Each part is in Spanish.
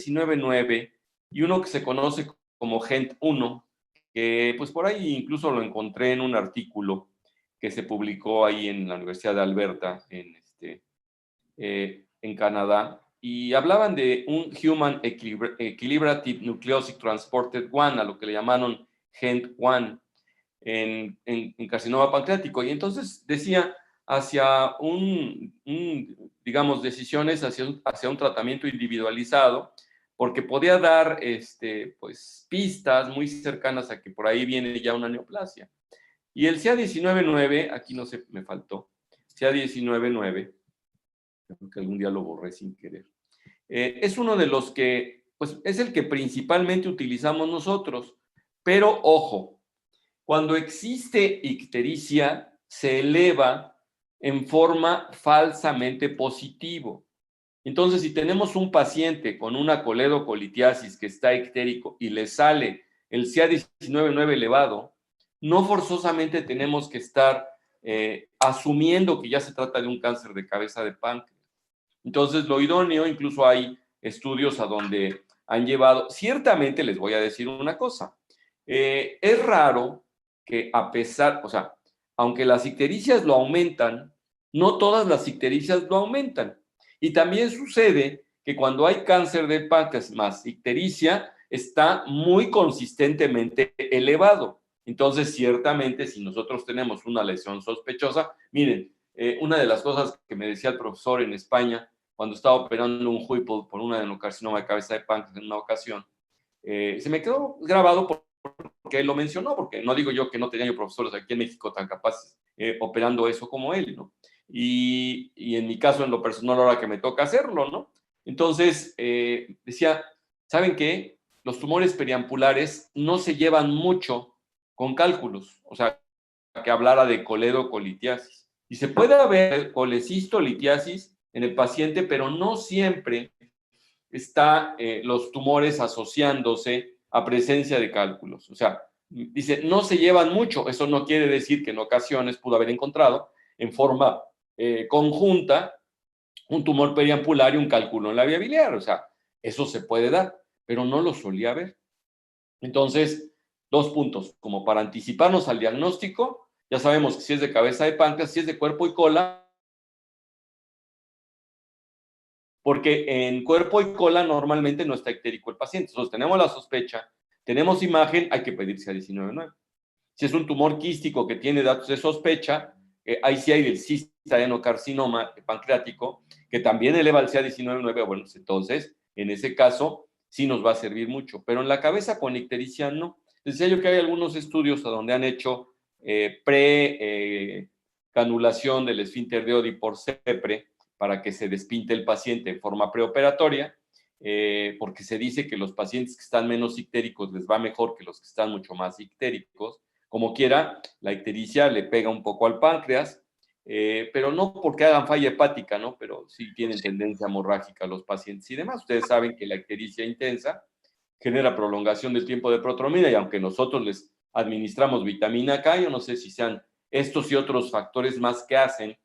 19.9 y uno que se conoce como GENT1, que pues por ahí incluso lo encontré en un artículo que se publicó ahí en la Universidad de Alberta, en Canadá, y hablaban de un Human Equilibrative Nucleosic Transported 1, a lo que le llamaron GENT1, en carcinoma pancreático. Y entonces decía, hacia digamos, decisiones hacia un tratamiento individualizado, porque podía dar pues, pistas muy cercanas a que por ahí viene ya una neoplasia. Y el CA19.9, aquí no sé, me faltó, CA19.9, creo que algún día lo borré sin querer, es uno de los que, pues es el que principalmente utilizamos nosotros, pero ojo, cuando existe ictericia, se eleva en forma falsamente positivo. Entonces, si tenemos un paciente con una coledocolitiasis que está ictérico y le sale el CA19.9 elevado, no forzosamente tenemos que estar asumiendo que ya se trata de un cáncer de cabeza de páncreas. Entonces, lo idóneo, incluso hay estudios a donde han llevado, ciertamente les voy a decir una cosa, es raro que a pesar, o sea, aunque las ictericias lo aumentan, no todas las ictericias lo aumentan. Y también sucede que cuando hay cáncer de páncreas más ictericia, está muy consistentemente elevado. Entonces, ciertamente, si nosotros tenemos una lesión sospechosa, miren, una de las cosas que me decía el profesor en España, cuando estaba operando un Whipple por un adenocarcinoma de cabeza de páncreas en una ocasión, se me quedó grabado porque él lo mencionó, porque no digo yo que no tenía yo profesores aquí en México tan capaces operando eso como él, ¿no? Y en mi caso, en lo personal, ahora que me toca hacerlo, ¿no? Entonces, decía, ¿saben qué? Los tumores periampulares no se llevan mucho con cálculos, o sea, que hablara de coledocolitiasis. Y se puede haber colecistolitiasis en el paciente, pero no siempre está los tumores asociándose a presencia de cálculos. O sea, dice, no se llevan mucho. Eso no quiere decir que en ocasiones pudo haber encontrado en forma conjunta un tumor periampular y un cálculo en la vía biliar. O sea, eso se puede dar, pero no lo solía ver. Entonces, 2 puntos, como para anticiparnos al diagnóstico, ya sabemos que si es de cabeza de páncreas, si es de cuerpo y cola, porque en cuerpo y cola normalmente no está ictérico el paciente. Entonces, tenemos la sospecha, tenemos imagen, hay que pedir CA19.9. Si es un tumor quístico que tiene datos de sospecha, ahí sí hay el cisto adenocarcinoma pancreático, que también eleva el CA19.9. Bueno, pues entonces, en ese caso, sí nos va a servir mucho. Pero en la cabeza con ictericia no. Decía yo que hay algunos estudios a donde han hecho canulación del esfínter de Oddi por CEPRE para que se despinte el paciente en forma preoperatoria, porque se dice que los pacientes que están menos ictéricos les va mejor que los que están mucho más ictéricos. Como quiera, la ictericia le pega un poco al páncreas, pero no porque hagan falla hepática, ¿no? Pero sí tienen tendencia hemorrágica los pacientes y demás. Ustedes saben que la ictericia intensa genera prolongación del tiempo de protromina y aunque nosotros les administramos vitamina K, yo no sé si sean estos y otros factores más que hacen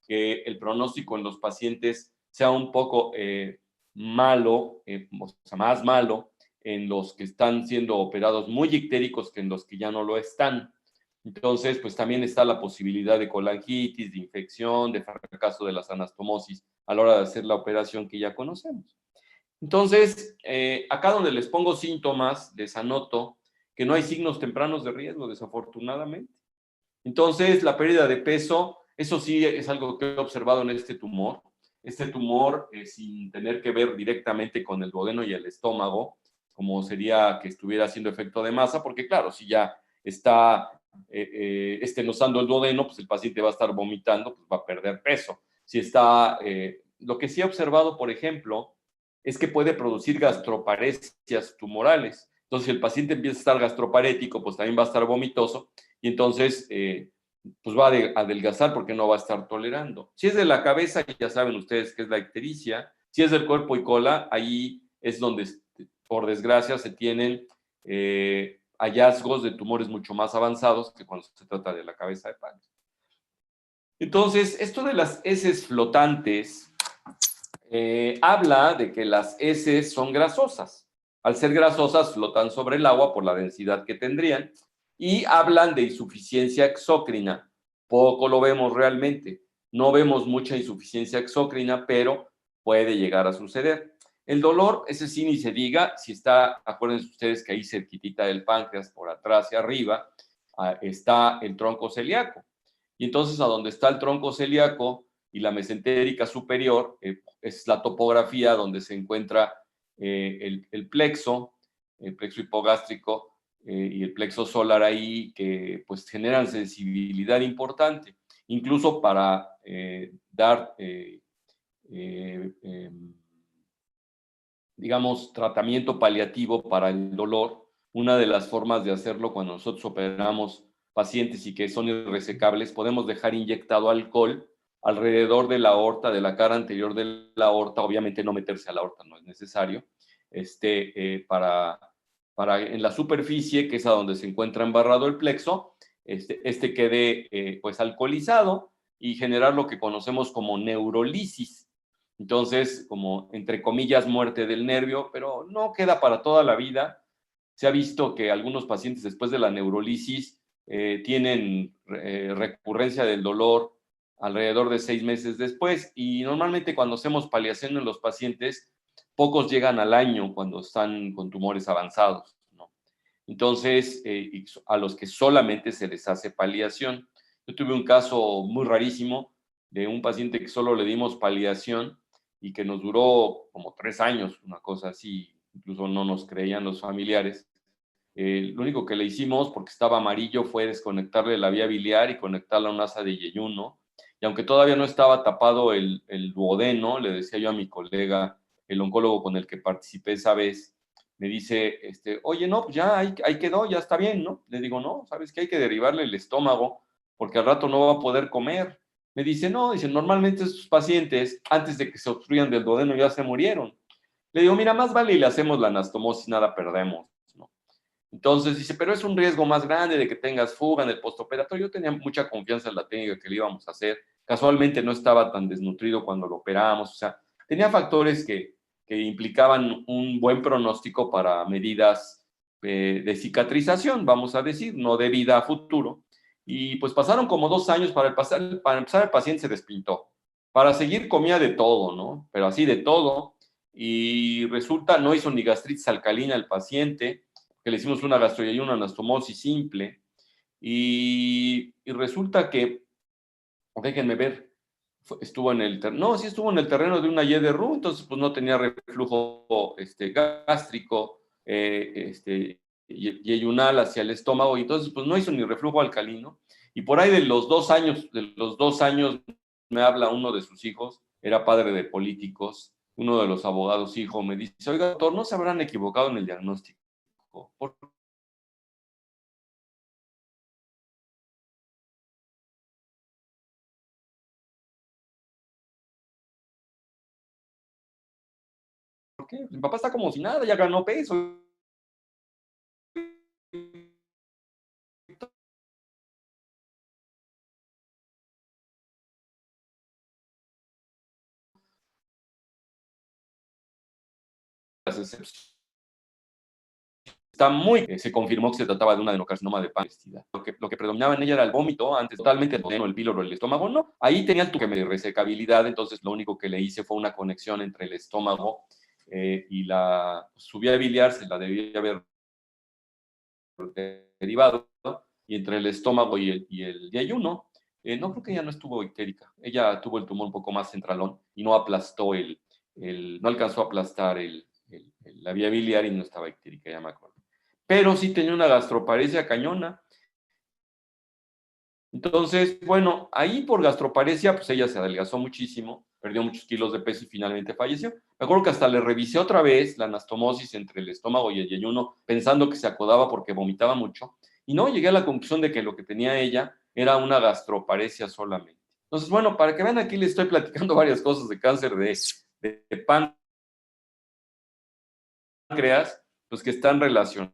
que el pronóstico en los pacientes sea un poco malo, o sea, más malo en los que están siendo operados muy ictéricos que en los que ya no lo están. Entonces, pues también está la posibilidad de colangitis, de infección, de fracaso de las anastomosis a la hora de hacer la operación que ya conocemos. Entonces, acá donde les pongo síntomas, les anoto que no hay signos tempranos de riesgo, desafortunadamente. Entonces, la pérdida de peso, eso sí es algo que he observado en este tumor. Este tumor, sin tener que ver directamente con el duodeno y el estómago, como sería que estuviera haciendo efecto de masa, porque claro, si ya está estenosando el duodeno, pues el paciente va a estar vomitando, pues va a perder peso. Si está, lo que sí he observado, por ejemplo, es que puede producir gastroparesias tumorales. Entonces, si el paciente empieza a estar gastroparético, pues también va a estar vomitoso y entonces pues va a adelgazar porque no va a estar tolerando. Si es de la cabeza, ya saben ustedes que es la ictericia. Si es del cuerpo y cola, ahí es donde, por desgracia, se tienen hallazgos de tumores mucho más avanzados que cuando se trata de la cabeza de páncreas. Entonces, esto de las heces flotantes, Habla de que las heces son grasosas. Al ser grasosas, flotan sobre el agua por la densidad que tendrían, y hablan de insuficiencia exócrina. Poco lo vemos realmente. No vemos mucha insuficiencia exócrina, pero puede llegar a suceder. El dolor, ese sí ni se diga, si está, acuérdense ustedes que ahí cerquitita del páncreas, por atrás y arriba, está el tronco celíaco. Y entonces a donde está el tronco celíaco y la mesentérica superior, es la topografía donde se encuentra el plexo hipogástrico y el plexo solar ahí, que pues generan sensibilidad importante, incluso para dar, digamos, tratamiento paliativo para el dolor. Una de las formas de hacerlo cuando nosotros operamos pacientes y que son irresecables, podemos dejar inyectado alcohol alrededor de la aorta, de la cara anterior de la aorta, obviamente no meterse a la aorta, no es necesario, para en la superficie, que es a donde se encuentra embarrado el plexo, quede pues alcoholizado y generar lo que conocemos como neurolisis. Entonces, como entre comillas, muerte del nervio, pero no queda para toda la vida. Se ha visto que algunos pacientes después de la neurolisis tienen recurrencia del dolor alrededor de 6 meses después, y normalmente cuando hacemos paliación en los pacientes, pocos llegan al año cuando están con tumores avanzados, ¿no? Entonces, a los que solamente se les hace paliación. Yo tuve un caso muy rarísimo de un paciente que solo le dimos paliación y que nos duró como 3 años, una cosa así, incluso no nos creían los familiares. Lo único que le hicimos, porque estaba amarillo, fue desconectarle la vía biliar y conectarla a un asa de yeyuno. Y aunque todavía no estaba tapado el duodeno, le decía yo a mi colega, el oncólogo con el que participé esa vez, me dice, oye, no, pues ya ahí quedó, ya está bien, ¿no? Le digo, no, ¿sabes qué? Hay que derivarle el estómago porque al rato no va a poder comer. Me dice, no, dice, normalmente estos pacientes, antes de que se obstruyan del duodeno, ya se murieron. Le digo, mira, más vale y le hacemos la anastomosis, nada perdemos, ¿no? Entonces dice, pero es un riesgo más grande de que tengas fuga en el postoperatorio. Yo tenía mucha confianza en la técnica que le íbamos a hacer. Casualmente no estaba tan desnutrido cuando lo operamos. O sea, tenía factores que implicaban un buen pronóstico para medidas de cicatrización, vamos a decir, no de vida a futuro. Y pues pasaron como 2 años para empezar el paciente se despintó. Para seguir comía de todo, ¿no? Pero así de todo. Y resulta, no hizo ni gastritis alcalina el paciente, que le hicimos una gastroenteritis, una anastomosis simple, y resulta que, déjenme ver, estuvo en el terreno, no, sí estuvo en el terreno de una Y de Roux, entonces pues no tenía reflujo gástrico, yeyunal hacia el estómago, y entonces pues no hizo ni reflujo alcalino, y por ahí de los 2 años me habla uno de sus hijos, era padre de políticos, uno de los abogados hijo, me dice, oiga, doctor, ¿no se habrán equivocado en el diagnóstico? ¿Por qué? Mi papá está como si nada, ya ganó peso. Las excepciones. Se confirmó que se trataba de un adenocarcinoma de páncreas. Lo que predominaba en ella era el vómito, antes totalmente el píloro, el estómago, no. Ahí tenía el tuque de resecabilidad, entonces lo único que le hice fue una conexión entre el estómago y su vía biliar, se la debía haber derivado, y entre el estómago y el ayuno. No, creo que ella no estuvo ictérica. Ella tuvo el tumor un poco más centralón y no aplastó no alcanzó a aplastar la vía biliar y no estaba ictérica, ya me acuerdo. Pero sí tenía una gastroparesia cañona. Entonces, bueno, ahí por gastroparesia, pues ella se adelgazó muchísimo, perdió muchos kilos de peso y finalmente falleció. Me acuerdo que hasta le revisé otra vez la anastomosis entre el estómago y el yeyuno, pensando que se acodaba porque vomitaba mucho, y no, llegué a la conclusión de que lo que tenía ella era una gastroparesia solamente. Entonces, bueno, para que vean, aquí les estoy platicando varias cosas de cáncer de páncreas, pues que están relacionadas,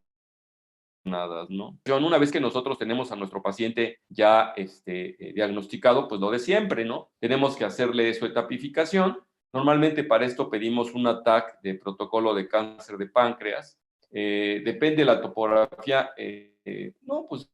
¿no? Una vez que nosotros tenemos a nuestro paciente ya diagnosticado, pues lo de siempre, ¿no? Tenemos que hacerle su etapificación. Normalmente para esto pedimos un ATAC de protocolo de cáncer de páncreas. Depende de la topografía. No, pues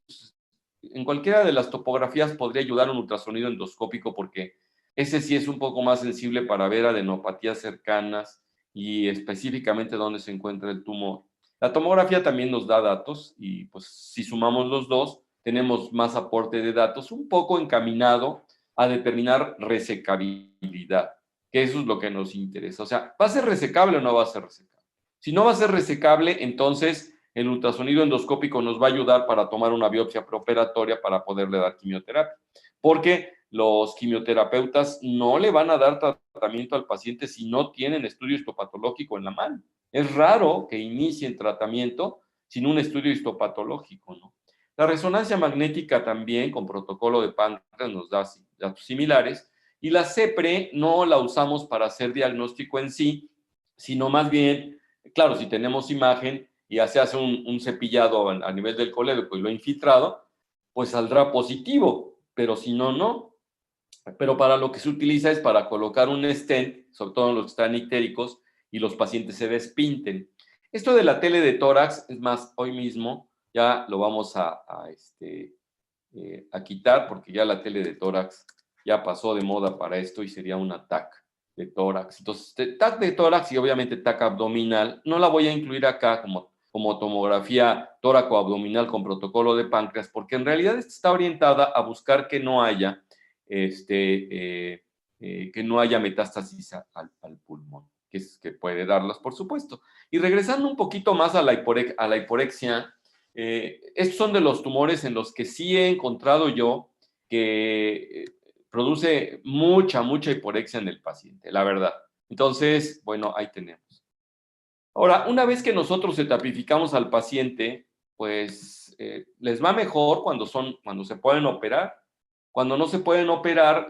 en cualquiera de las topografías podría ayudar un ultrasonido endoscópico porque ese sí es un poco más sensible para ver adenopatías cercanas y específicamente dónde se encuentra el tumor. La tomografía también nos da datos y pues si sumamos los dos, tenemos más aporte de datos un poco encaminado a determinar resecabilidad, que eso es lo que nos interesa. O sea, ¿va a ser resecable o no va a ser resecable? Si no va a ser resecable, entonces el ultrasonido endoscópico nos va a ayudar para tomar una biopsia preoperatoria para poderle dar quimioterapia. Porque los quimioterapeutas no le van a dar tratamiento al paciente si no tienen estudio histopatológico en la mano. Es raro que inicien tratamiento sin un estudio histopatológico, ¿no? La resonancia magnética también, con protocolo de páncreas, nos da datos similares. Y la CEPRE no la usamos para hacer diagnóstico en sí, sino más bien, claro, si tenemos imagen y ya se hace un cepillado a nivel del colédoco y lo infiltrado, pues saldrá positivo, pero si no, no. Pero para lo que se utiliza es para colocar un stent, sobre todo en los que están ictéricos, y los pacientes se despinten. Esto de la tele de tórax, es más, hoy mismo ya lo vamos a quitar porque ya la tele de tórax ya pasó de moda para esto y sería una TAC de tórax. Entonces, TAC de tórax y obviamente TAC abdominal, no la voy a incluir acá como tomografía tóraco-abdominal con protocolo de páncreas, porque en realidad está orientada a buscar que no haya, que no haya metástasis al pulmón, que puede darlas, por supuesto. Y regresando un poquito más a la hiporexia, estos son de los tumores en los que sí he encontrado yo que produce mucha hiporexia en el paciente, la verdad. Entonces, bueno, ahí tenemos. Ahora, una vez que nosotros etapificamos al paciente, pues les va mejor cuando se pueden operar. Cuando no se pueden operar,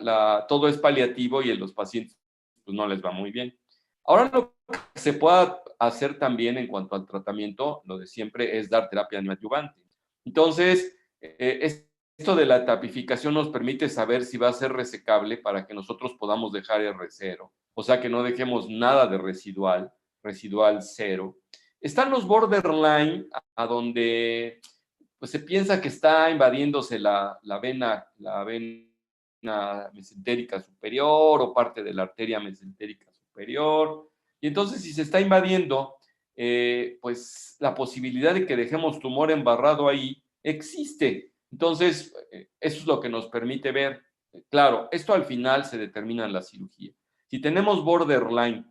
todo es paliativo y en los pacientes pues, no les va muy bien. Ahora, lo que se pueda hacer también en cuanto al tratamiento, lo de siempre es dar terapia neoadyuvante. Entonces, esto de la tapificación nos permite saber si va a ser resecable para que nosotros podamos dejar R0, o sea, que no dejemos nada de residual cero. Están los borderline, a donde pues, se piensa que está invadiéndose la vena mesentérica superior o parte de la arteria mesentérica superior. Y entonces, si se está invadiendo, pues la posibilidad de que dejemos tumor embarrado ahí existe. Entonces, eso es lo que nos permite ver. Claro, esto al final se determina en la cirugía. Si tenemos borderline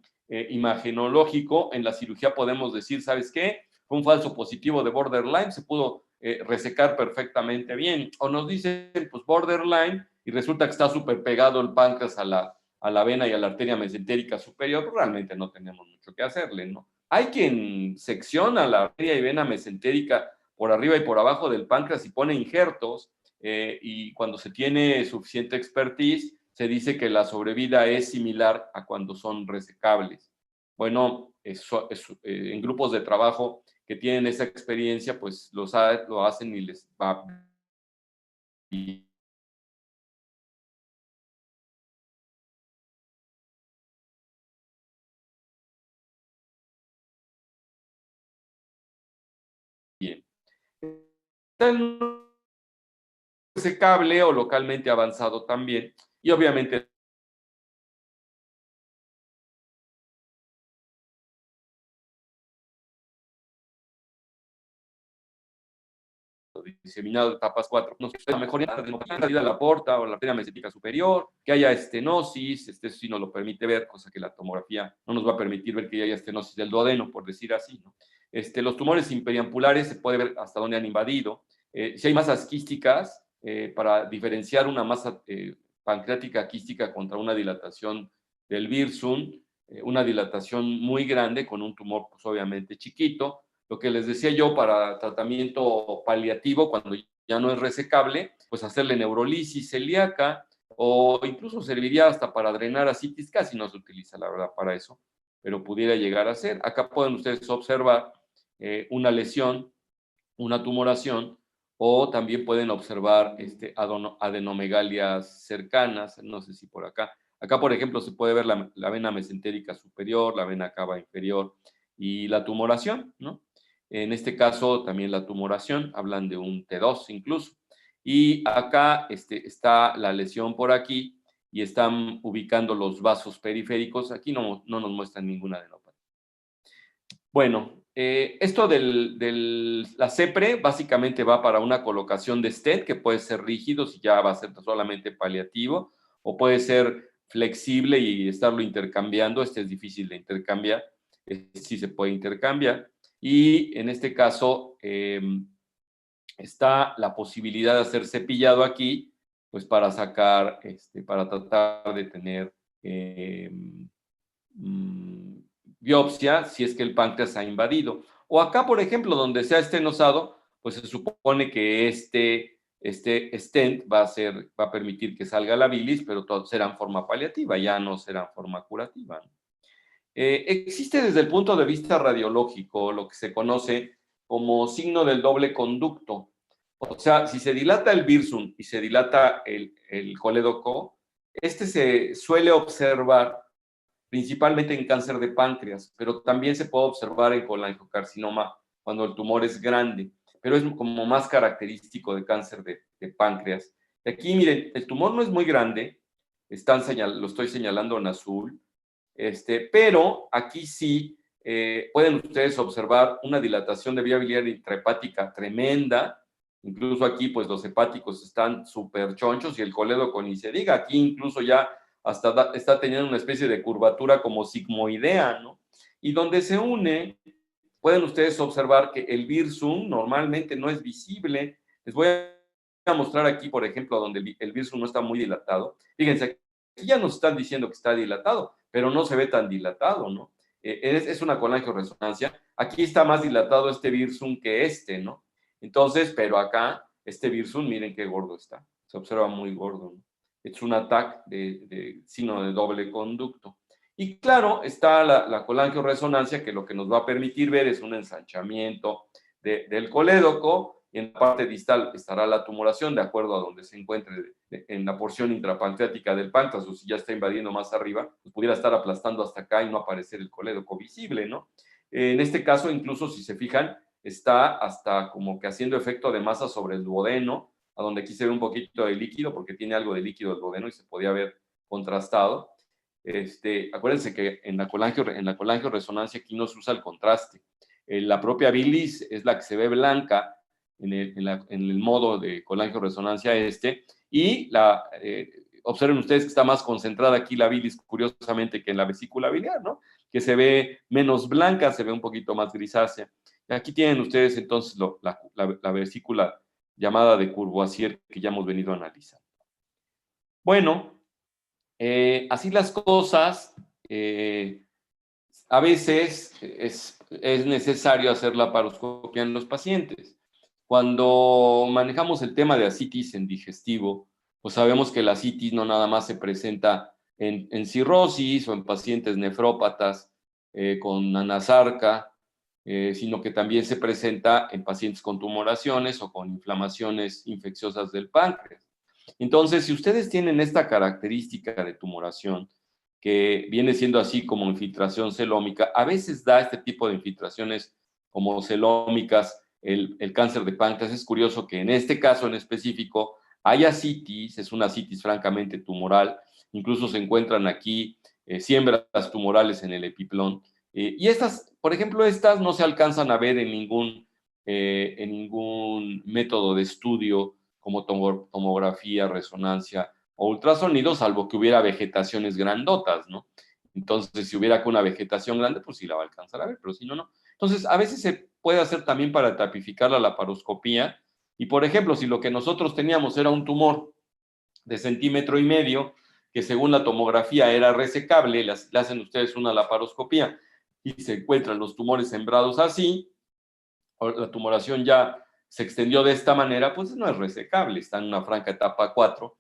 imagenológico, en la cirugía podemos decir, ¿sabes qué? Fue un falso positivo de borderline, se pudo resecar perfectamente bien. O nos dicen, pues borderline, y resulta que está súper pegado el páncreas a la vena y a la arteria mesentérica superior, pues realmente no tenemos mucho que hacerle, ¿no? Hay quien secciona la arteria y vena mesentérica por arriba y por abajo del páncreas y pone injertos, y cuando se tiene suficiente expertise, se dice que la sobrevida es similar a cuando son resecables. Bueno, en grupos de trabajo que tienen esa experiencia, pues lo hacen y les va bien. Ese cable o localmente avanzado también, y obviamente diseminado de etapas 4, nos puede mejorar la vida de la porta o la arteria mesentérica superior, que haya estenosis, eso sí nos lo permite ver, cosa que la tomografía no nos va a permitir ver que haya estenosis del duodeno, por decir así, ¿no? Los tumores imperiampulares se puede ver hasta dónde han invadido. Si hay masas quísticas, para diferenciar una masa pancreática quística contra una dilatación del Wirsung, una dilatación muy grande con un tumor, pues obviamente chiquito. Lo que les decía yo para tratamiento paliativo, cuando ya no es resecable, pues hacerle neurolisis celíaca o incluso serviría hasta para drenar ascitis, casi no se utiliza la verdad para eso, pero pudiera llegar a ser. Acá pueden ustedes observar una lesión, una tumoración, o también pueden observar adenomegalias cercanas, no sé si por acá. Acá, por ejemplo, se puede ver la vena mesentérica superior, la vena cava inferior y la tumoración, ¿no? En este caso, también la tumoración, hablan de un T2 incluso. Y acá está la lesión por aquí y están ubicando los vasos periféricos. Aquí no nos muestran ninguna adenopatía. Bueno, esto la CEPRE básicamente va para una colocación de stent, que puede ser rígido si ya va a ser solamente paliativo, o puede ser flexible y estarlo intercambiando. Este es difícil de intercambiar, sí se puede intercambiar. Y en este caso está la posibilidad de hacer cepillado aquí, pues para sacar, para tratar de tener biopsia si es que el páncreas se ha invadido. O acá, por ejemplo, donde se ha estenosado, pues se supone que este stent va a permitir que salga la bilis, pero todo será en forma paliativa, ya no será en forma curativa, ¿no? Existe desde el punto de vista radiológico lo que se conoce como signo del doble conducto. O sea, si se dilata el virsum y se dilata el colédoco, se suele observar principalmente en cáncer de páncreas, pero también se puede observar en colangiocarcinoma cuando el tumor es grande, pero es como más característico de cáncer de páncreas. Y aquí, miren, el tumor no es muy grande, lo estoy señalando en azul, pero aquí sí pueden ustedes observar una dilatación de vía biliar intrahepática tremenda. Incluso aquí, pues los hepáticos están súper chonchos y el colédoco ni se diga. Aquí incluso ya hasta está teniendo una especie de curvatura como sigmoidea, ¿no? Y donde se une, pueden ustedes observar que el virsum normalmente no es visible. Les voy a mostrar aquí, por ejemplo, donde el virsum no está muy dilatado. Fíjense, aquí ya nos están diciendo que está dilatado, pero no se ve tan dilatado, ¿no? Es una colangioresonancia. Aquí está más dilatado este virsum que ¿no? Entonces, pero acá, este virsum, miren qué gordo está. Se observa muy gordo, ¿no? Es un ataque de signo de doble conducto. Y claro, está la colangioresonancia, que lo que nos va a permitir ver es un ensanchamiento del colédoco, y en la parte distal estará la tumoración, de acuerdo a donde se encuentre en la porción intrapancreática del páncreas, o si ya está invadiendo más arriba, pues pudiera estar aplastando hasta acá y no aparecer el colédoco visible, ¿no? En este caso, incluso si se fijan, está hasta como que haciendo efecto de masa sobre el duodeno, a donde aquí se ve un poquito de líquido, porque tiene algo de líquido el duodeno y se podía ver contrastado. Acuérdense que en la colangioresonancia aquí no se usa el contraste. La propia bilis es la que se ve blanca en el modo de colangioresonancia y observen ustedes que está más concentrada aquí la bilis, curiosamente, que en la vesícula biliar, ¿no? Que se ve menos blanca, se ve un poquito más grisácea. Aquí tienen ustedes entonces la vesícula llamada de Courvoisier, que ya hemos venido a analizar. Bueno, así las cosas, a veces es necesario hacer la laparoscopia en los pacientes. Cuando manejamos el tema de ascitis en digestivo, pues sabemos que la ascitis no nada más se presenta en cirrosis o en pacientes nefrópatas con anasarca, sino que también se presenta en pacientes con tumoraciones o con inflamaciones infecciosas del páncreas. Entonces, si ustedes tienen esta característica de tumoración, que viene siendo así como infiltración celómica, a veces da este tipo de infiltraciones como celómicas el cáncer de páncreas. Es curioso que en este caso en específico hay ascitis, es una ascitis francamente tumoral, incluso se encuentran aquí siembras tumorales en el epiplón. Y estas, por ejemplo, estas no se alcanzan a ver en ningún método de estudio como tomografía, resonancia o ultrasonido, salvo que hubiera vegetaciones grandotas, ¿no? Entonces, si hubiera una vegetación grande, pues sí la va a alcanzar a ver, pero si no, no. Entonces, a veces se puede hacer también para tapificar la laparoscopía. Y, por ejemplo, si lo que nosotros teníamos era un tumor de 1,5 centímetros, que según la tomografía era resecable, le hacen ustedes una laparoscopía y se encuentran los tumores sembrados así, o la tumoración ya se extendió de esta manera, pues no es resecable, está en una franca etapa 4,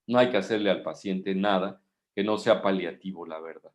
no hay que hacerle al paciente nada que no sea paliativo, la verdad.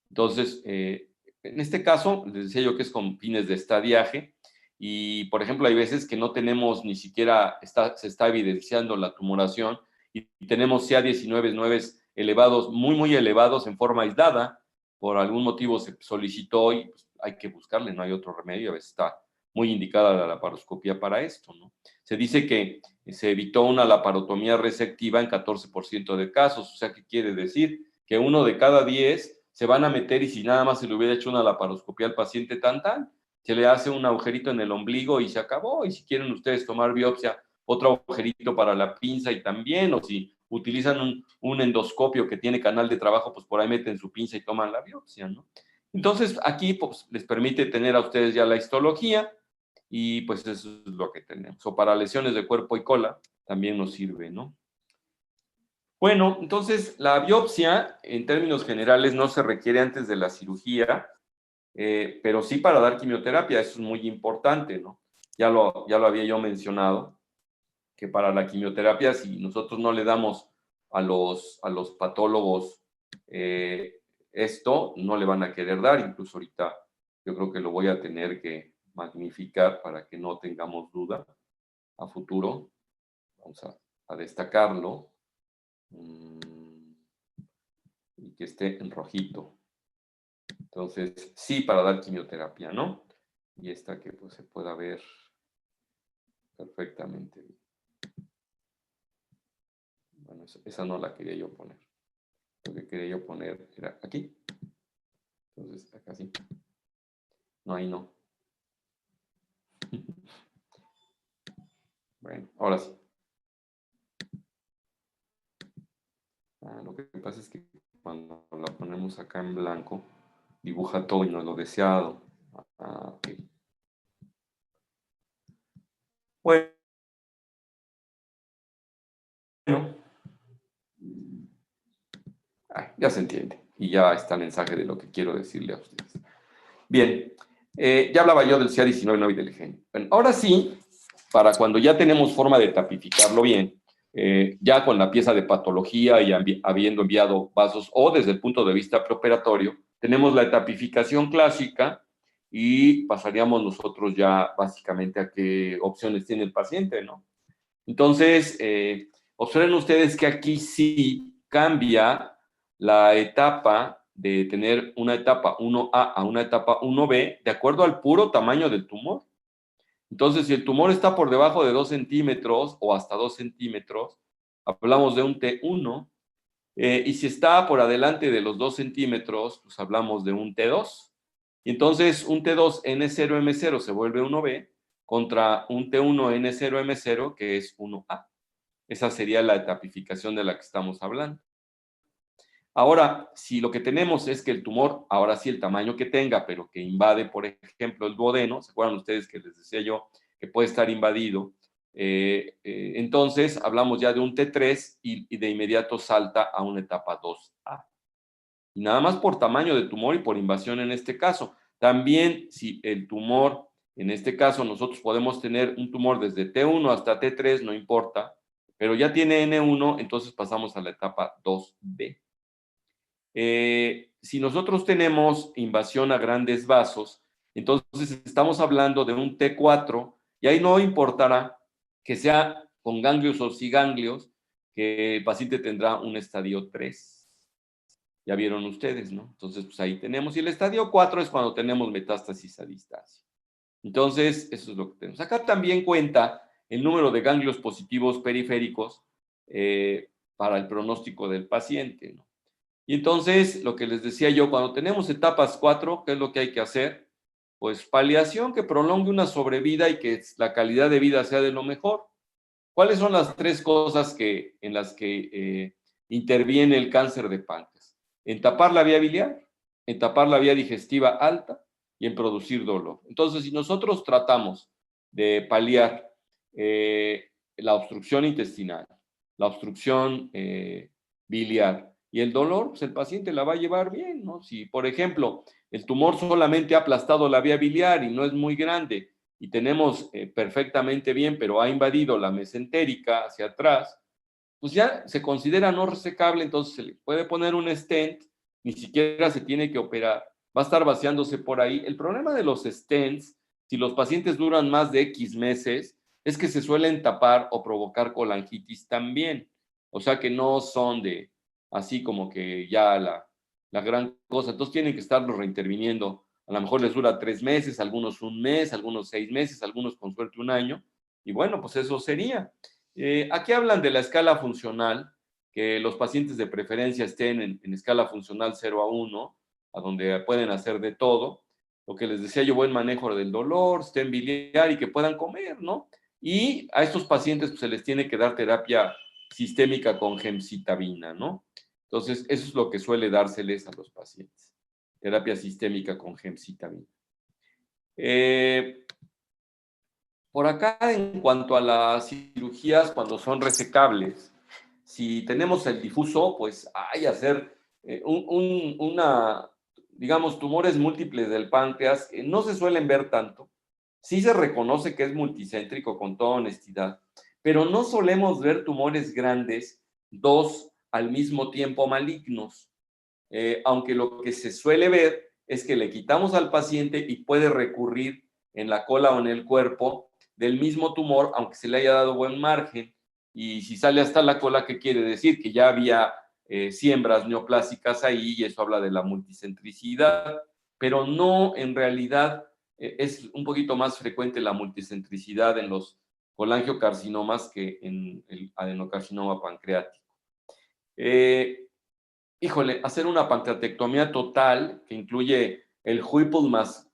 Entonces, en este caso, les decía yo que es con fines de estadiaje, y por ejemplo, hay veces que no tenemos ni siquiera, se está evidenciando la tumoración, y tenemos CA19-9 elevados, muy, muy elevados en forma aislada. Por algún motivo se solicitó y pues, hay que buscarle, no hay otro remedio. A veces está muy indicada la laparoscopía para esto, ¿no? Se dice que se evitó una laparotomía resectiva en 14% de casos. O sea, ¿qué quiere decir? Que 1 de cada 10 se van a meter, y si nada más se le hubiera hecho una laparoscopía al paciente tan, se le hace un agujerito en el ombligo y se acabó. Y si quieren ustedes tomar biopsia, otro agujerito para la pinza y también, o si utilizan un endoscopio que tiene canal de trabajo, pues por ahí meten su pinza y toman la biopsia, ¿no? Entonces, aquí pues, les permite tener a ustedes ya la histología y pues eso es lo que tenemos. O para lesiones de cuerpo y cola también nos sirve, ¿no? Bueno, entonces la biopsia, en términos generales, no se requiere antes de la cirugía, pero sí para dar quimioterapia, eso es muy importante, ¿no? Ya lo había yo mencionado, que para la quimioterapia, si nosotros no le damos a los patólogos esto, no le van a querer dar. Incluso ahorita yo creo que lo voy a tener que magnificar para que no tengamos duda a futuro. Vamos a destacarlo y que esté en rojito. Entonces, sí, para dar quimioterapia, ¿no? Y esta que pues se pueda ver perfectamente bien. Bueno, esa no la quería yo poner. Lo que quería yo poner era aquí. Entonces, acá sí. No, ahí no. Bueno, ahora sí. Lo que pasa es que cuando la ponemos acá en blanco, dibuja todo y no es lo deseado. Ok. Bueno, ya se entiende. Y ya está el mensaje de lo que quiero decirle a ustedes. Bien, ya hablaba yo del CA19-9 y del gen. Bueno, ahora sí, para cuando ya tenemos forma de tapificarlo bien, ya con la pieza de patología y habiendo enviado vasos o desde el punto de vista preoperatorio, tenemos la tapificación clásica y pasaríamos nosotros ya básicamente a qué opciones tiene el paciente, ¿no? Entonces, observen ustedes que aquí sí cambia la etapa de tener una etapa 1A a una etapa 1B de acuerdo al puro tamaño del tumor. Entonces, si el tumor está por debajo de 2 centímetros o hasta 2 centímetros, hablamos de un T1. Y si está por adelante de los 2 centímetros, pues hablamos de un T2. Y entonces un T2 N0M0 se vuelve 1B contra un T1 N0M0 que es 1A. Esa sería la etapificación de la que estamos hablando. Ahora, si lo que tenemos es que el tumor, ahora sí el tamaño que tenga, pero que invade, por ejemplo, el duodeno, ¿se acuerdan ustedes que les decía yo que puede estar invadido? Entonces hablamos ya de un T3 y de inmediato salta a una etapa 2A. Y nada más por tamaño de tumor y por invasión en este caso. También si el tumor, en este caso nosotros podemos tener un tumor desde T1 hasta T3, no importa, pero ya tiene N1, entonces pasamos a la etapa 2B. Si nosotros tenemos invasión a grandes vasos, entonces estamos hablando de un T4 y ahí no importará que sea con ganglios o sin ganglios, que el paciente tendrá un estadio 3. Ya vieron ustedes, ¿no? Entonces, pues ahí tenemos. Y el estadio 4 es cuando tenemos metástasis a distancia. Entonces, eso es lo que tenemos. Acá también cuenta el número de ganglios positivos periféricos para el pronóstico del paciente, ¿no? Y entonces, lo que les decía yo, cuando tenemos etapas 4, ¿qué es lo que hay que hacer? Pues paliación que prolongue una sobrevida y que la calidad de vida sea de lo mejor. ¿Cuáles son las 3 cosas en las que interviene el cáncer de páncreas? En tapar la vía biliar, en tapar la vía digestiva alta y en producir dolor. Entonces, si nosotros tratamos de paliar la obstrucción intestinal, la obstrucción biliar y el dolor, pues el paciente la va a llevar bien, ¿no? Si, por ejemplo, el tumor solamente ha aplastado la vía biliar y no es muy grande y tenemos perfectamente bien, pero ha invadido la mesentérica hacia atrás, pues ya se considera no resecable, entonces se le puede poner un stent, ni siquiera se tiene que operar, va a estar vaciándose por ahí. El problema de los stents, si los pacientes duran más de X meses, es que se suelen tapar o provocar colangitis también, o sea que no son de así como que ya la gran cosa. Entonces tienen que estarlo reinterviniendo. A lo mejor les dura 3 meses, algunos un mes, algunos 6 meses, algunos con suerte un año. Y bueno, pues eso sería. Aquí hablan de la escala funcional, que los pacientes de preferencia estén en escala funcional 0 a 1, a donde pueden hacer de todo. Lo que les decía yo, buen manejo del dolor, estén biliar y que puedan comer, ¿no? Y a estos pacientes pues, se les tiene que dar terapia sistémica con gemcitabina, ¿no? Entonces, eso es lo que suele dárseles a los pacientes. Terapia sistémica con gemcitabina. Por acá, en cuanto a las cirugías cuando son resecables, si tenemos el difuso, pues hay hacer digamos, tumores múltiples del páncreas, no se suelen ver tanto. Sí se reconoce que es multicéntrico con toda honestidad, pero no solemos ver tumores grandes, 2 al mismo tiempo malignos. Aunque lo que se suele ver es que le quitamos al paciente y puede recurrir en la cola o en el cuerpo del mismo tumor, aunque se le haya dado buen margen. Y si sale hasta la cola, ¿qué quiere decir? Que ya había siembras neoplásicas ahí y eso habla de la multicentricidad, pero no, en realidad es un poquito más frecuente la multicentricidad en los colangiocarcinomas que en el adenocarcinoma pancreático. Híjole, hacer una pancreatectomía total, que incluye el Whipple más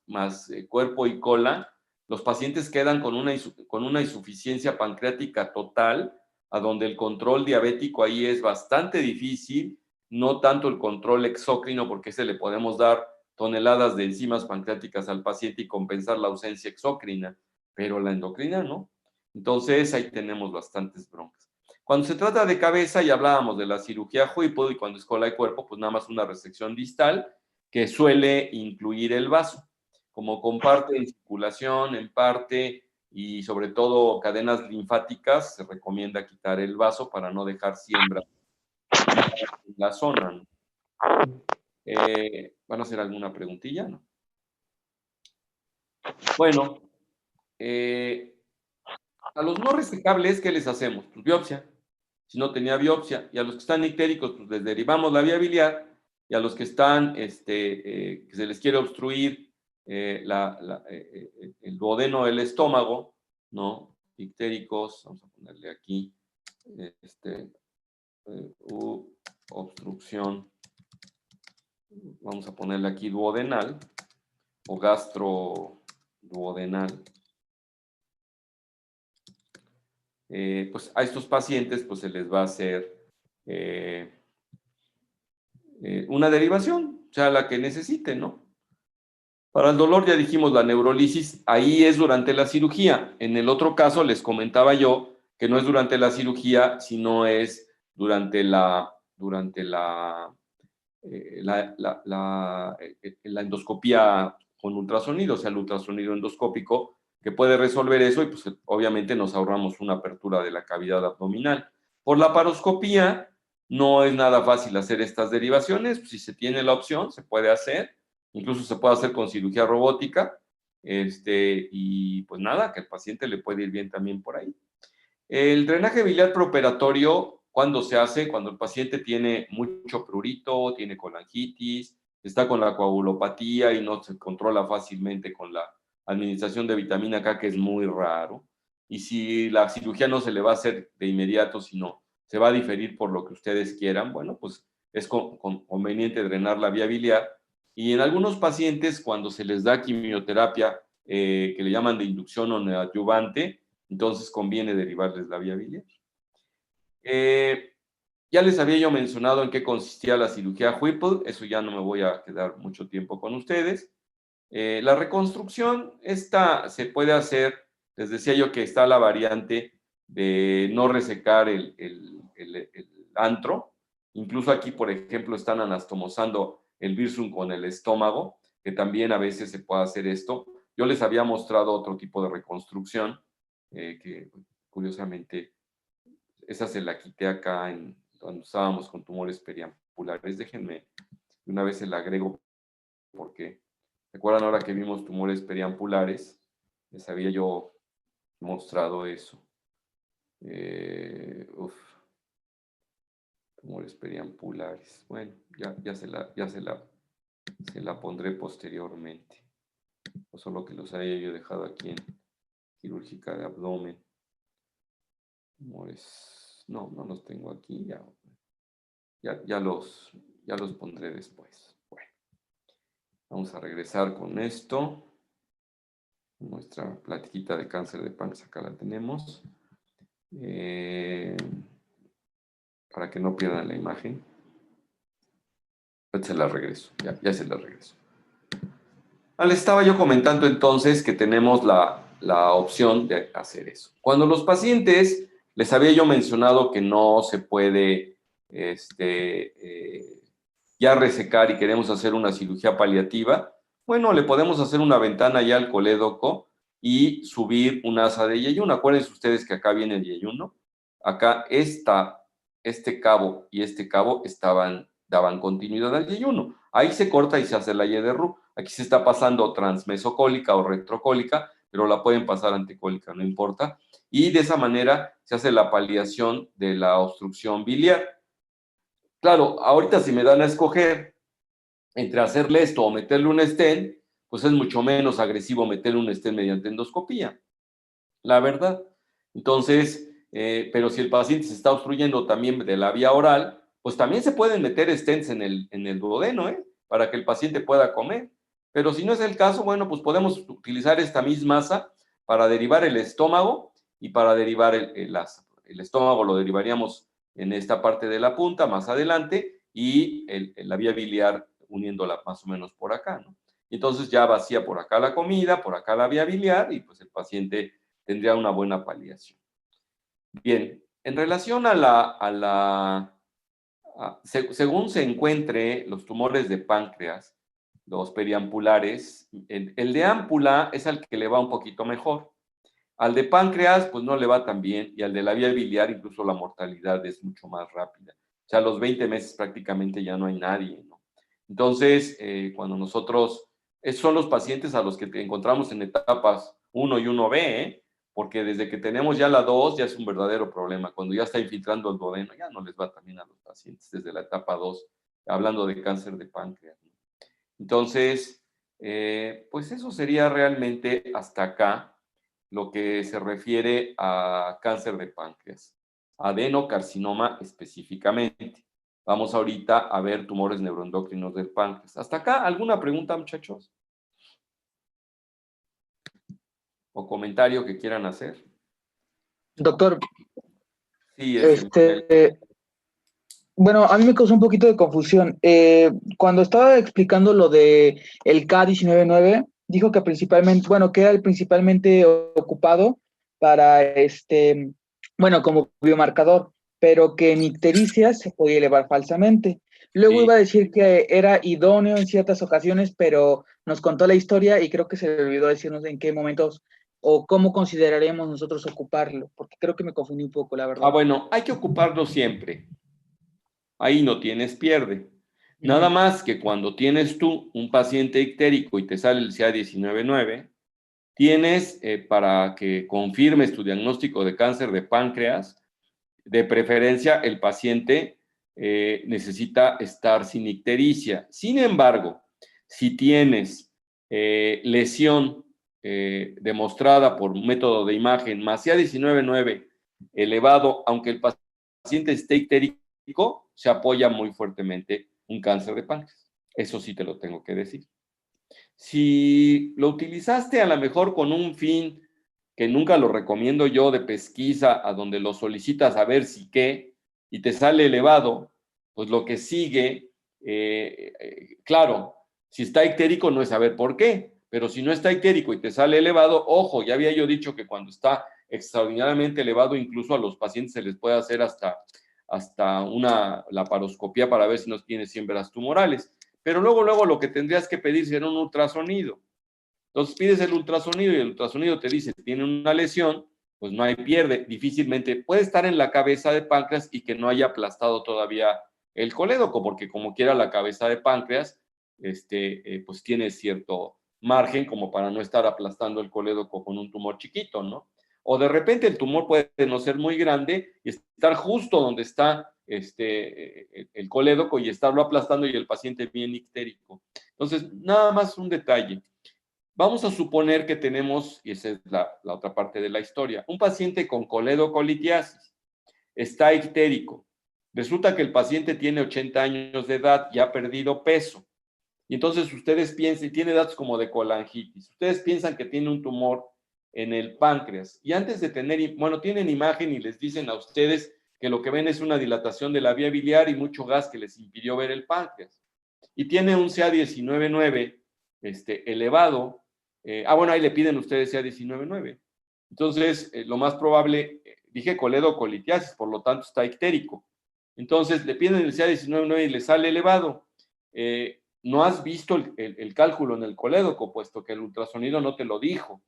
cuerpo y cola, los pacientes quedan con una insuficiencia pancreática total, a donde el control diabético ahí es bastante difícil, no tanto el control exócrino, porque ese le podemos dar toneladas de enzimas pancreáticas al paciente y compensar la ausencia exócrina, pero la endocrina no. Entonces ahí tenemos bastantes broncas. Cuando se trata de cabeza, y hablábamos de la cirugía Whipple, y cuando es cola y cuerpo, pues nada más una resección distal que suele incluir el vaso. Como comparte en circulación, en parte, y sobre todo cadenas linfáticas, se recomienda quitar el vaso para no dejar siembra en la zona, ¿no? ¿Van a hacer alguna preguntilla? ¿No? Bueno, a los no resecables, ¿qué les hacemos? Pues biopsia. Si no tenía biopsia. Y a los que están ictéricos, pues les derivamos la vía biliar. Y a los que están, que se les quiere obstruir el duodeno del estómago, ¿no? Ictéricos, vamos a ponerle aquí, obstrucción, vamos a ponerle aquí duodenal o gastroduodenal. Pues a estos pacientes pues se les va a hacer una derivación, o sea, la que necesiten, ¿no? Para el dolor ya dijimos la neurólisis, ahí es durante la cirugía. En el otro caso les comentaba yo que no es durante la cirugía, sino es durante la endoscopía con ultrasonido, o sea, el ultrasonido endoscópico, que puede resolver eso y pues obviamente nos ahorramos una apertura de la cavidad abdominal. Por la paroscopía no es nada fácil hacer estas derivaciones, pues, si se tiene la opción se puede hacer, incluso se puede hacer con cirugía robótica, y pues nada, que el paciente le puede ir bien también por ahí. El drenaje biliar preoperatorio, ¿cuándo se hace? Cuando el paciente tiene mucho prurito, tiene colangitis, está con la coagulopatía y no se controla fácilmente con la administración de vitamina K, que es muy raro. Y si la cirugía no se le va a hacer de inmediato, sino se va a diferir por lo que ustedes quieran, bueno, pues es conveniente drenar la vía biliar. Y en algunos pacientes, cuando se les da quimioterapia, que le llaman de inducción o neoadyuvante, entonces conviene derivarles la vía biliar. Ya les había yo mencionado en qué consistía la cirugía Whipple, eso ya no me voy a quedar mucho tiempo con ustedes. La reconstrucción, esta se puede hacer, les decía yo que está la variante de no resecar el antro, incluso aquí, por ejemplo, están anastomosando el virsum con el estómago, que también a veces se puede hacer esto. Yo les había mostrado otro tipo de reconstrucción, que curiosamente, esa se la quité acá cuando estábamos con tumores periampulares. Déjenme, una vez se la agrego porque, ¿recuerdan ahora que vimos tumores periampulares? Les había yo mostrado eso. tumores periampulares. Bueno, se la pondré posteriormente. O solo que los haya yo dejado aquí en quirúrgica de abdomen. Tumores, no los tengo aquí, ya los pondré después. Bueno, vamos a regresar con esto. Nuestra platiquita de cáncer de páncreas, acá la tenemos. Para que no pierdan la imagen. Se la regreso, ya se la regreso. Le estaba yo comentando entonces que tenemos la opción de hacer eso. Cuando los pacientes, les había yo mencionado que no se puede ya resecar y queremos hacer una cirugía paliativa, bueno, le podemos hacer una ventana ya al colédoco y subir un asa de yeyuno. Acuérdense ustedes que acá viene el yeyuno. Acá este cabo y este cabo daban continuidad al yeyuno. Ahí se corta y se hace la Y de Roux. Aquí se está pasando transmesocólica o retrocólica, pero la pueden pasar anticólica, no importa. Y de esa manera se hace la paliación de la obstrucción biliar. Claro, ahorita si me dan a escoger entre hacerle esto o meterle un stent, pues es mucho menos agresivo meterle un stent mediante endoscopía, la verdad. Entonces, pero si el paciente se está obstruyendo también de la vía oral, pues también se pueden meter stents en el duodeno, para que el paciente pueda comer. Pero si no es el caso, bueno, pues podemos utilizar esta misma asa para derivar el estómago y para derivar el asa. El estómago lo derivaríamos en esta parte de la punta, más adelante, y la vía biliar uniéndola más o menos por acá, ¿no? Entonces ya vacía por acá la comida, por acá la vía biliar, y pues el paciente tendría una buena paliación. Bien, en relación según se encuentre los tumores de páncreas, los periampulares, el de ámpula es al que le va un poquito mejor. Al de páncreas, pues no le va tan bien, y al de la vía biliar, incluso la mortalidad es mucho más rápida. O sea, a los 20 meses prácticamente ya no hay nadie, ¿no? Entonces, cuando nosotros, esos son los pacientes a los que encontramos en etapas 1 y 1B, porque desde que tenemos ya la 2 ya es un verdadero problema. Cuando ya está infiltrando el duodeno, ya no les va también a los pacientes desde la etapa 2, hablando de cáncer de páncreas, ¿no? Entonces, pues eso sería realmente hasta acá lo que se refiere a cáncer de páncreas, adenocarcinoma específicamente. Vamos ahorita a ver tumores neuroendocrinos del páncreas. ¿Hasta acá alguna pregunta, muchachos? ¿O comentario que quieran hacer? Doctor, Sí, bueno, a mí me causó un poquito de confusión. Cuando estaba explicando lo de el K199, dijo que principalmente, bueno, que era principalmente ocupado para bueno, como biomarcador, pero que en ictericia se podía elevar falsamente. Luego sí. iba a decir que era idóneo en ciertas ocasiones, pero nos contó la historia y creo que se le olvidó decirnos en qué momentos o cómo consideraremos nosotros ocuparlo, porque creo que me confundí un poco, la verdad. Bueno, hay que ocuparlo siempre. Ahí no tienes pierde. Nada Ujú. más que cuando tienes tú un paciente ictérico y te sale el CA19-9, tienes, para que confirmes tu diagnóstico de cáncer de páncreas, de preferencia el paciente necesita estar sin ictericia. Sin embargo, si tienes lesión demostrada por método de imagen más CA19-9 elevado, aunque el paciente esté ictérico, se apoya muy fuertemente un cáncer de páncreas. Eso sí te lo tengo que decir. Si lo utilizaste a lo mejor con un fin que nunca lo recomiendo yo, de pesquisa, a donde lo solicitas a ver si qué, y te sale elevado, pues lo que sigue, claro, si está ictérico no es saber por qué, pero si no está ictérico y te sale elevado, ojo, ya había yo dicho que cuando está extraordinariamente elevado, incluso a los pacientes se les puede hacer hasta una laparoscopía para ver si no tiene ciémbaras tumorales. Pero luego lo que tendrías que pedir será un ultrasonido. Entonces pides el ultrasonido y el ultrasonido te dice que tiene una lesión, pues no hay pierde. Difícilmente puede estar en la cabeza de páncreas y que no haya aplastado todavía el colédoco, porque como quiera la cabeza de páncreas, pues tiene cierto margen como para no estar aplastando el colédoco con un tumor chiquito, ¿no? O de repente el tumor puede no ser muy grande y estar justo donde está el colédoco y estarlo aplastando y el paciente bien ictérico. Entonces, nada más un detalle. Vamos a suponer que tenemos, y esa es la otra parte de la historia, un paciente con coledocolitiasis, está ictérico. Resulta que el paciente tiene 80 años de edad y ha perdido peso. Y entonces ustedes piensan, y tiene datos como de colangitis, ustedes piensan que tiene un tumor en el páncreas. Y antes de tener, bueno, tienen imagen y les dicen a ustedes que lo que ven es una dilatación de la vía biliar y mucho gas que les impidió ver el páncreas. Y tiene un CA19-9 elevado. Bueno, ahí le piden ustedes CA19-9. Entonces, lo más probable, dije coledocolitiasis, por lo tanto está ictérico. Entonces, le piden el CA19-9 y le sale elevado. No has visto el cálculo en el colédoco, puesto que el ultrasonido no te lo dijo.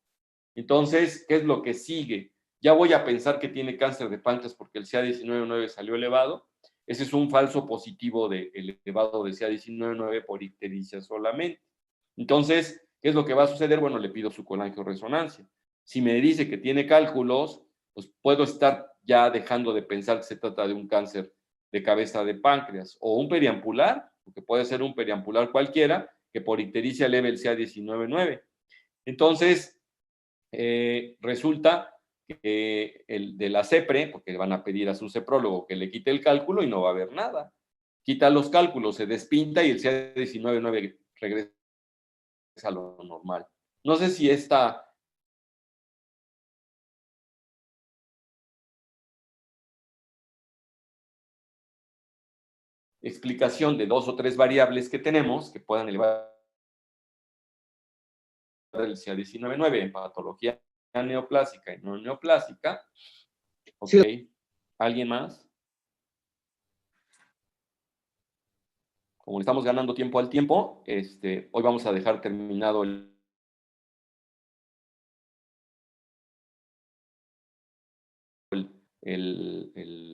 Entonces, ¿qué es lo que sigue? Ya voy a pensar que tiene cáncer de páncreas porque el CA19-9 salió elevado. Ese es un falso positivo de elevado de CA19-9 por ictericia solamente. Entonces, ¿qué es lo que va a suceder? Bueno, le pido su colangioresonancia. Si me dice que tiene cálculos, pues puedo estar ya dejando de pensar que se trata de un cáncer de cabeza de páncreas o un periampular, porque puede ser un periampular cualquiera que por ictericia eleve el CA19-9. Entonces, resulta que el de la CEPRE, porque van a pedir a su ceprólogo que le quite el cálculo y no va a haber nada. Quita los cálculos, se despinta y el CA19-9 regresa a lo normal. No sé si esta explicación de 2 o 3 variables que tenemos que puedan elevar el CA19-9 en patología neoplásica y no neoplásica. Ok. Sí. ¿Alguien más? Como le estamos ganando tiempo al tiempo, hoy vamos a dejar terminado el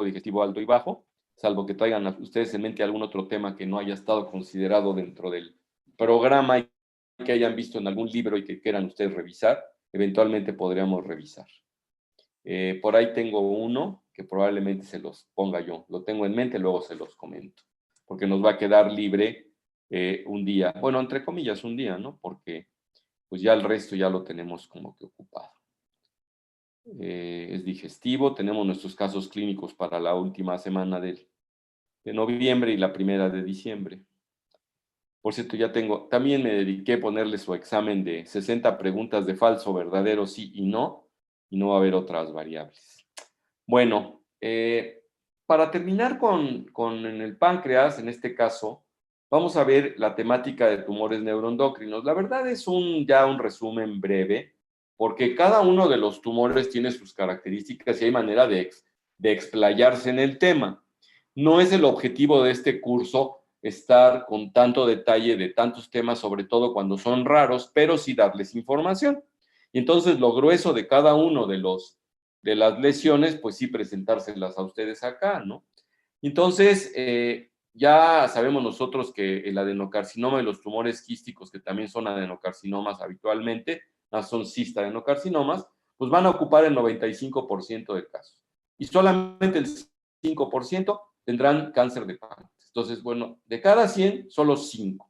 digestivo alto y bajo, salvo que traigan ustedes en mente algún otro tema que no haya estado considerado dentro del programa y que hayan visto en algún libro y que quieran ustedes revisar, eventualmente podríamos revisar. Por ahí tengo uno que probablemente se los ponga yo. Lo tengo en mente, luego se los comento. Porque nos va a quedar libre un día. Bueno, entre comillas, un día, ¿no? Porque pues ya el resto ya lo tenemos como que ocupado. Es digestivo. Tenemos nuestros casos clínicos para la última semana de noviembre y la primera de diciembre. Por cierto, ya tengo, también me dediqué a ponerle su examen de 60 preguntas de falso, verdadero, sí y no va a haber otras variables. Bueno, para terminar con en el páncreas, en este caso, vamos a ver la temática de tumores neuroendocrinos. La verdad es ya un resumen breve, porque cada uno de los tumores tiene sus características y hay manera de explayarse en el tema. No es el objetivo de este curso estar con tanto detalle de tantos temas, sobre todo cuando son raros, pero sí darles información. Y entonces lo grueso de cada uno de las lesiones, pues sí presentárselas a ustedes acá, ¿no? Entonces, ya sabemos nosotros que el adenocarcinoma y los tumores quísticos, que también son adenocarcinomas habitualmente, no son cistadenocarcinomas, pues van a ocupar el 95% de casos. Y solamente el 5% tendrán cáncer de páncreas. Entonces, bueno, de cada 100, solo 5.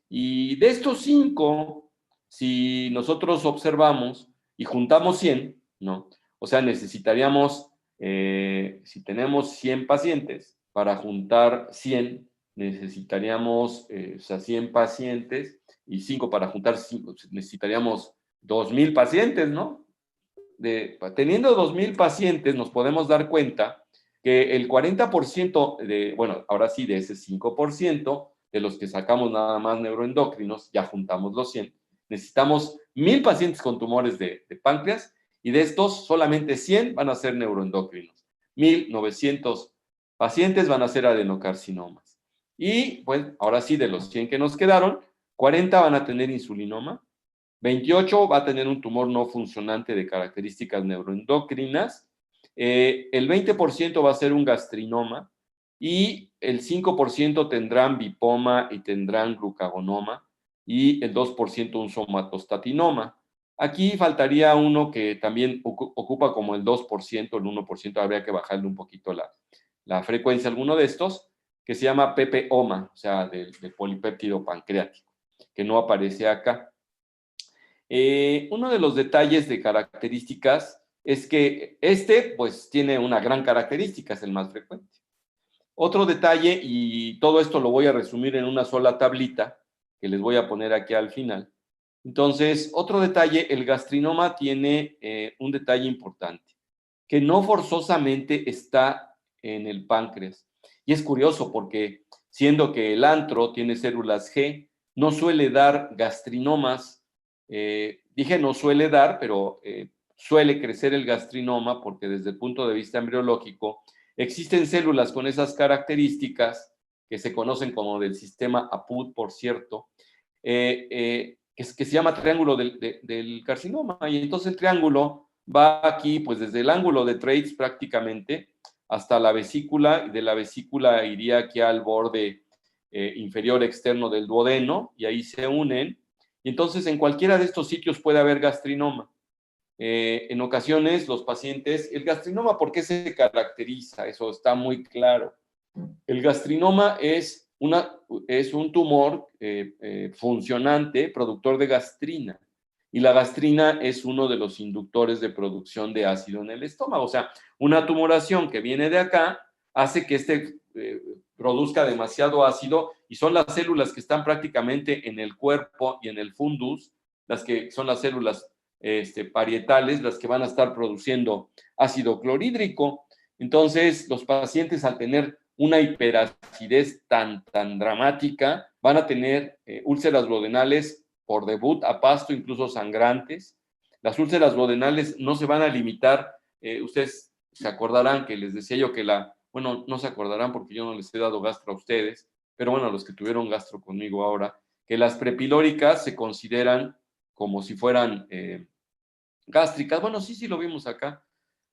Y de estos 5, si nosotros observamos y juntamos 100, ¿no? O sea, necesitaríamos, si tenemos 100 pacientes, para juntar 100, necesitaríamos, 100 pacientes y 5 para juntar 5, necesitaríamos 2,000 pacientes, ¿no? Teniendo 2,000 pacientes, nos podemos dar cuenta que el 40% bueno, ahora sí, de ese 5% de los que sacamos nada más neuroendocrinos, ya juntamos los 100, necesitamos 1,000 pacientes con tumores de páncreas y de estos solamente 100 van a ser neuroendocrinos. 1,900 pacientes van a ser adenocarcinomas. Y pues ahora sí, de los 100 que nos quedaron, 40 van a tener insulinoma, 28 va a tener un tumor no funcionante de características neuroendocrinas, el 20% va a ser un gastrinoma y el 5% tendrán bipoma y tendrán glucagonoma y el 2% un somatostatinoma. Aquí faltaría uno que también ocupa como el 2%, el 1%, habría que bajarle un poquito la frecuencia de alguno de estos, que se llama PPOMA, o sea, del polipéptido pancreático, que no aparece acá. Uno de los detalles de características es que pues, tiene una gran característica, es el más frecuente. Otro detalle, y todo esto lo voy a resumir en una sola tablita, que les voy a poner aquí al final. Entonces, otro detalle, el gastrinoma tiene un detalle importante, que no forzosamente está en el páncreas. Y es curioso porque, siendo que el antro tiene células G, no suele dar gastrinomas. Dije no suele dar, pero suele crecer el gastrinoma porque desde el punto de vista embriológico existen células con esas características que se conocen como del sistema APUD, por cierto, que se llama triángulo del carcinoma. Y entonces el triángulo va aquí, pues desde el ángulo de Treitz prácticamente hasta la vesícula, y de la vesícula iría aquí al borde inferior externo del duodeno, y ahí se unen. Y entonces en cualquiera de estos sitios puede haber gastrinoma. En ocasiones los pacientes, el gastrinoma, ¿por qué se caracteriza? Eso está muy claro. El gastrinoma es un tumor funcionante, productor de gastrina. Y la gastrina es uno de los inductores de producción de ácido en el estómago. O sea, una tumoración que viene de acá hace que produzca demasiado ácido, y son las células que están prácticamente en el cuerpo y en el fundus, las que son las células parietales, las que van a estar produciendo ácido clorhídrico. Entonces, los pacientes, al tener una hiperacidez tan dramática, van a tener úlceras duodenales por debut a pasto, incluso sangrantes. Las úlceras duodenales no se van a limitar. Ustedes se acordarán que les decía yo que bueno, no se acordarán porque yo no les he dado gastro a ustedes, pero bueno, los que tuvieron gastro conmigo ahora, que las prepilóricas se consideran como si fueran gástricas. Bueno, sí lo vimos acá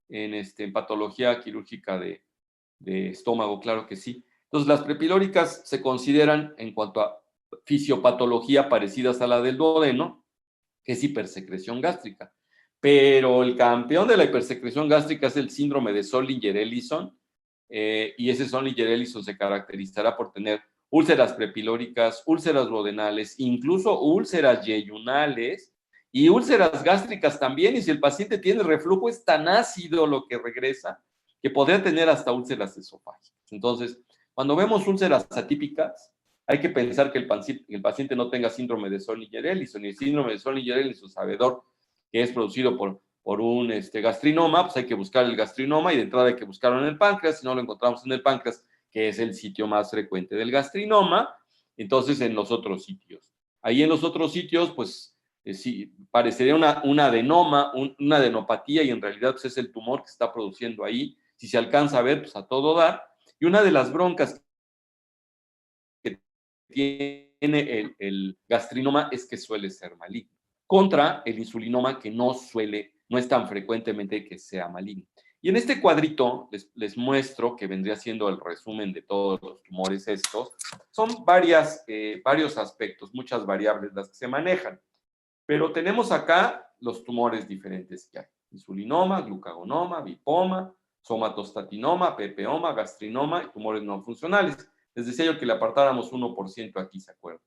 en patología quirúrgica de estómago, claro que sí. Entonces, las prepilóricas se consideran, en cuanto a fisiopatología, parecidas a la del duodeno, que es hipersecreción gástrica. Pero el campeón de la hipersecreción gástrica es el síndrome de Zollinger-Ellison, y ese Zollinger-Ellison se caracterizará por tener úlceras prepilóricas, úlceras duodenales, incluso úlceras yeyunales y úlceras gástricas también. Y si el paciente tiene reflujo, es tan ácido lo que regresa que podría tener hasta úlceras esofágicas. Entonces, cuando vemos úlceras atípicas, hay que pensar que el paciente no tenga síndrome de Zollinger-Ellison. Y el síndrome de Zollinger-Ellison, sabedor que es producido por un gastrinoma, pues hay que buscar el gastrinoma, y de entrada hay que buscarlo en el páncreas. Si no lo encontramos en el páncreas, que es el sitio más frecuente del gastrinoma, entonces en los otros sitios. Ahí en los otros sitios, pues sí, parecería un adenoma, una adenopatía, y en realidad pues, es el tumor que está produciendo ahí. Si se alcanza a ver, pues a todo dar. Y una de las broncas que tiene el gastrinoma es que suele ser maligno, contra el insulinoma, que no es tan frecuentemente que sea maligno. Y en este cuadrito les muestro, que vendría siendo el resumen de todos los tumores estos. Son varios aspectos, muchas variables las que se manejan, pero tenemos acá los tumores diferentes que hay: insulinoma, glucagonoma, bipoma, somatostatinoma, pepeoma, gastrinoma y tumores no funcionales. Les decía yo que le apartáramos 1% aquí, ¿se acuerdan?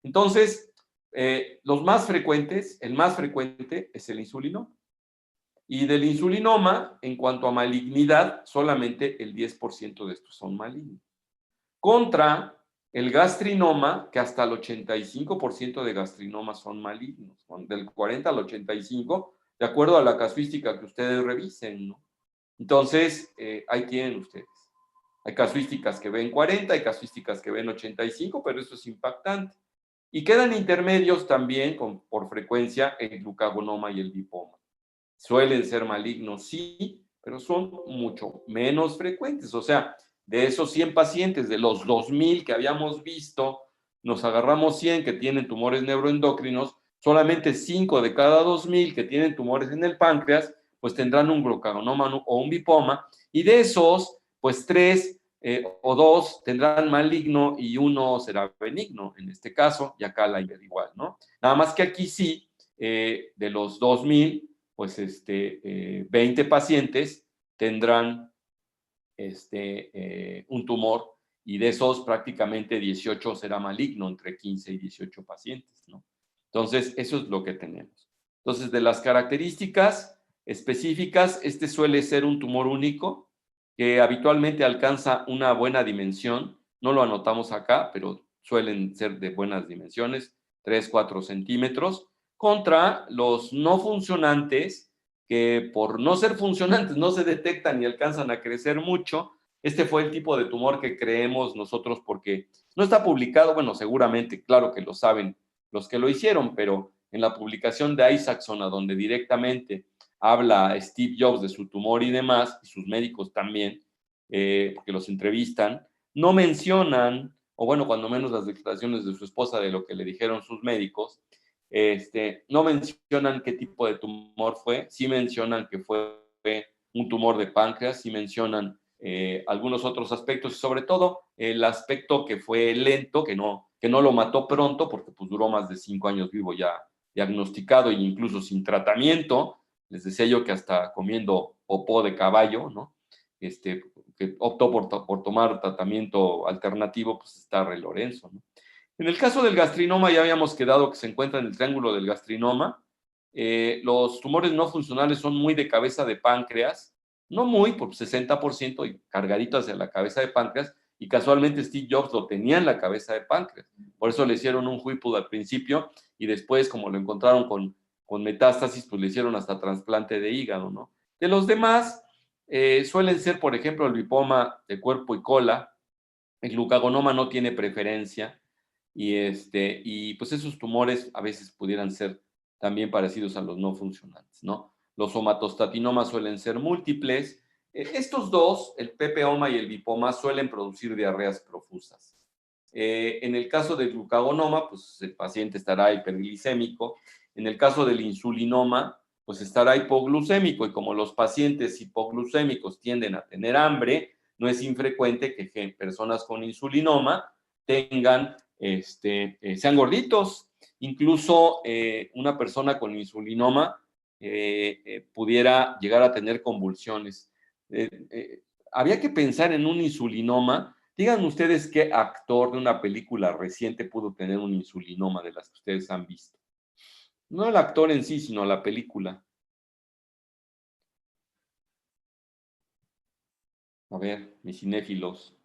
Entonces, los más frecuentes, el más frecuente es el insulinoma. Y del insulinoma, en cuanto a malignidad, solamente el 10% de estos son malignos. Contra el gastrinoma, que hasta el 85% de gastrinomas son malignos, del 40 al 85, de acuerdo a la casuística que ustedes revisen, ¿no? Entonces, ahí tienen ustedes. Hay casuísticas que ven 40, hay casuísticas que ven 85, pero eso es impactante. Y quedan intermedios también, por frecuencia, el glucagonoma y el lipoma. Suelen ser malignos, sí, pero son mucho menos frecuentes. O sea, de esos 100 pacientes, de los 2,000 que habíamos visto, nos agarramos 100 que tienen tumores neuroendocrinos, solamente 5 de cada 2,000 que tienen tumores en el páncreas, pues tendrán un glucagonoma o un bipoma, y de esos, pues 3 o 2 tendrán maligno y 1 será benigno, en este caso, y acá la igual, ¿no? Nada más que aquí sí, de los 2,000, pues 20 pacientes tendrán un tumor, y de esos prácticamente 18 será maligno, entre 15 y 18 pacientes, ¿no? Entonces, eso es lo que tenemos. Entonces, de las características específicas, este suele ser un tumor único que habitualmente alcanza una buena dimensión. No lo anotamos acá, pero suelen ser de buenas dimensiones, 3, 4 centímetros, contra los no funcionantes, que por no ser funcionantes no se detectan y alcanzan a crecer mucho. Este fue el tipo de tumor que creemos nosotros porque no está publicado, bueno, seguramente, claro que lo saben los que lo hicieron, pero en la publicación de Isaacson, a donde directamente habla Steve Jobs de su tumor y demás, y sus médicos también, que los entrevistan, no mencionan, o bueno, cuando menos las declaraciones de su esposa de lo que le dijeron sus médicos, no mencionan qué tipo de tumor fue, sí mencionan que fue un tumor de páncreas, sí mencionan algunos otros aspectos, y sobre todo el aspecto que fue lento, que no lo mató pronto, porque pues duró más de 5 años vivo ya diagnosticado e incluso sin tratamiento. Les decía yo que hasta comiendo popó de caballo, ¿no? Que optó por tomar tratamiento alternativo, pues está Re Lorenzo, ¿no? En el caso del gastrinoma ya habíamos quedado que se encuentra en el triángulo del gastrinoma. Los tumores no funcionales son muy de cabeza de páncreas, no muy, por 60% y cargadito hacia la cabeza de páncreas, y casualmente Steve Jobs lo tenía en la cabeza de páncreas. Por eso le hicieron un Whipple al principio y después, como lo encontraron con metástasis, pues le hicieron hasta trasplante de hígado, ¿no? De los demás, suelen ser, por ejemplo, el lipoma de cuerpo y cola. El glucagonoma no tiene preferencia, y pues esos tumores a veces pudieran ser también parecidos a los no funcionantes, ¿no? Los somatostatinomas suelen ser múltiples. Estos dos, el pepeoma y el lipoma, suelen producir diarreas profusas. En el caso del glucagonoma, pues el paciente estará hiperglicémico. En el caso del insulinoma, pues estará hipoglucémico, y como los pacientes hipoglucémicos tienden a tener hambre, no es infrecuente que personas con insulinoma tengan, sean gorditos. Incluso una persona con insulinoma pudiera llegar a tener convulsiones. Había que pensar en un insulinoma. Digan ustedes qué actor de una película reciente pudo tener un insulinoma de las que ustedes han visto. No el actor en sí, sino la película. A ver, mis cinéfilos.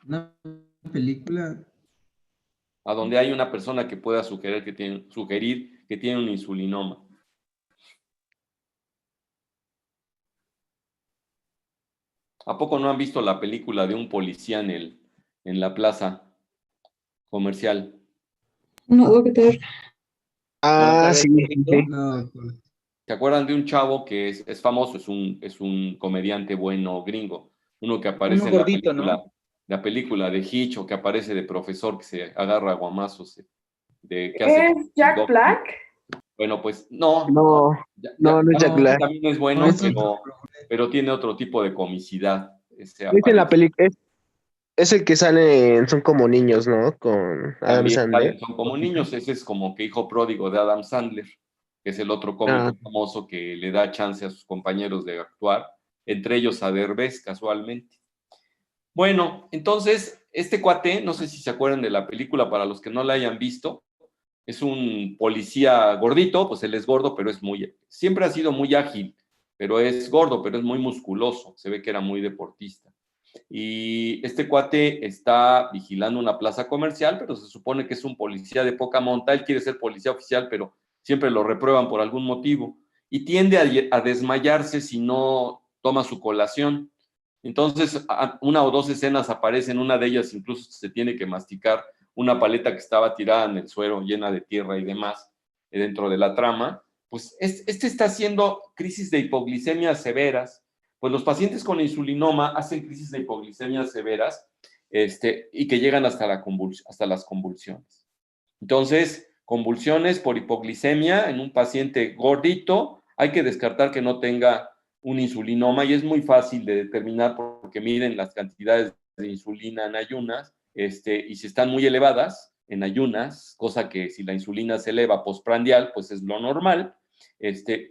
Una película. A donde hay una persona que pueda sugerir que tiene un insulinoma. ¿A poco no han visto la película de un policía en la plaza comercial? No, doctor. Ah, sí, sí. No, ¿Se acuerdan de un chavo que es famoso, es un comediante bueno gringo? Uno que aparece Uno en gordito, ¿no? la película de Hitch, o que aparece de profesor que se agarra a guamazos, que hace ¿Es Jack kickboxing. Black? Bueno, pues no, No, no es Jack no, Black. también es no bueno, es otro. pero tiene otro tipo de comicidad. Es en la película, es el que sale en Son como niños, ¿no? Con Adam También Sandler. son como niños. Ese es como que hijo pródigo de Adam Sandler, que es el otro Ah, cómico famoso que le da chance a sus compañeros de actuar, entre ellos a Derbez, casualmente. Bueno, entonces, este cuate, no sé si se acuerdan de la película, para los que no la hayan visto, es un policía gordito, pues él es gordo, pero siempre ha sido muy ágil, pero es gordo, pero es muy musculoso, se ve que era muy deportista. Y este cuate está vigilando una plaza comercial, pero se supone que es un policía de poca monta. Él quiere ser policía oficial, pero siempre lo reprueban por algún motivo. Y tiende a desmayarse si no toma su colación. Entonces, una o dos escenas aparecen, una de ellas incluso se tiene que masticar una paleta que estaba tirada en el suelo, llena de tierra y demás, dentro de la trama. Pues está haciendo crisis de hipoglicemia severas. Pues los pacientes con insulinoma hacen crisis de hipoglicemia severas, y que llegan hasta las convulsiones. Entonces, convulsiones por hipoglicemia en un paciente gordito, hay que descartar que no tenga un insulinoma, y es muy fácil de determinar porque miden las cantidades de insulina en ayunas, y si están muy elevadas en ayunas, cosa que si la insulina se eleva postprandial, pues es lo normal.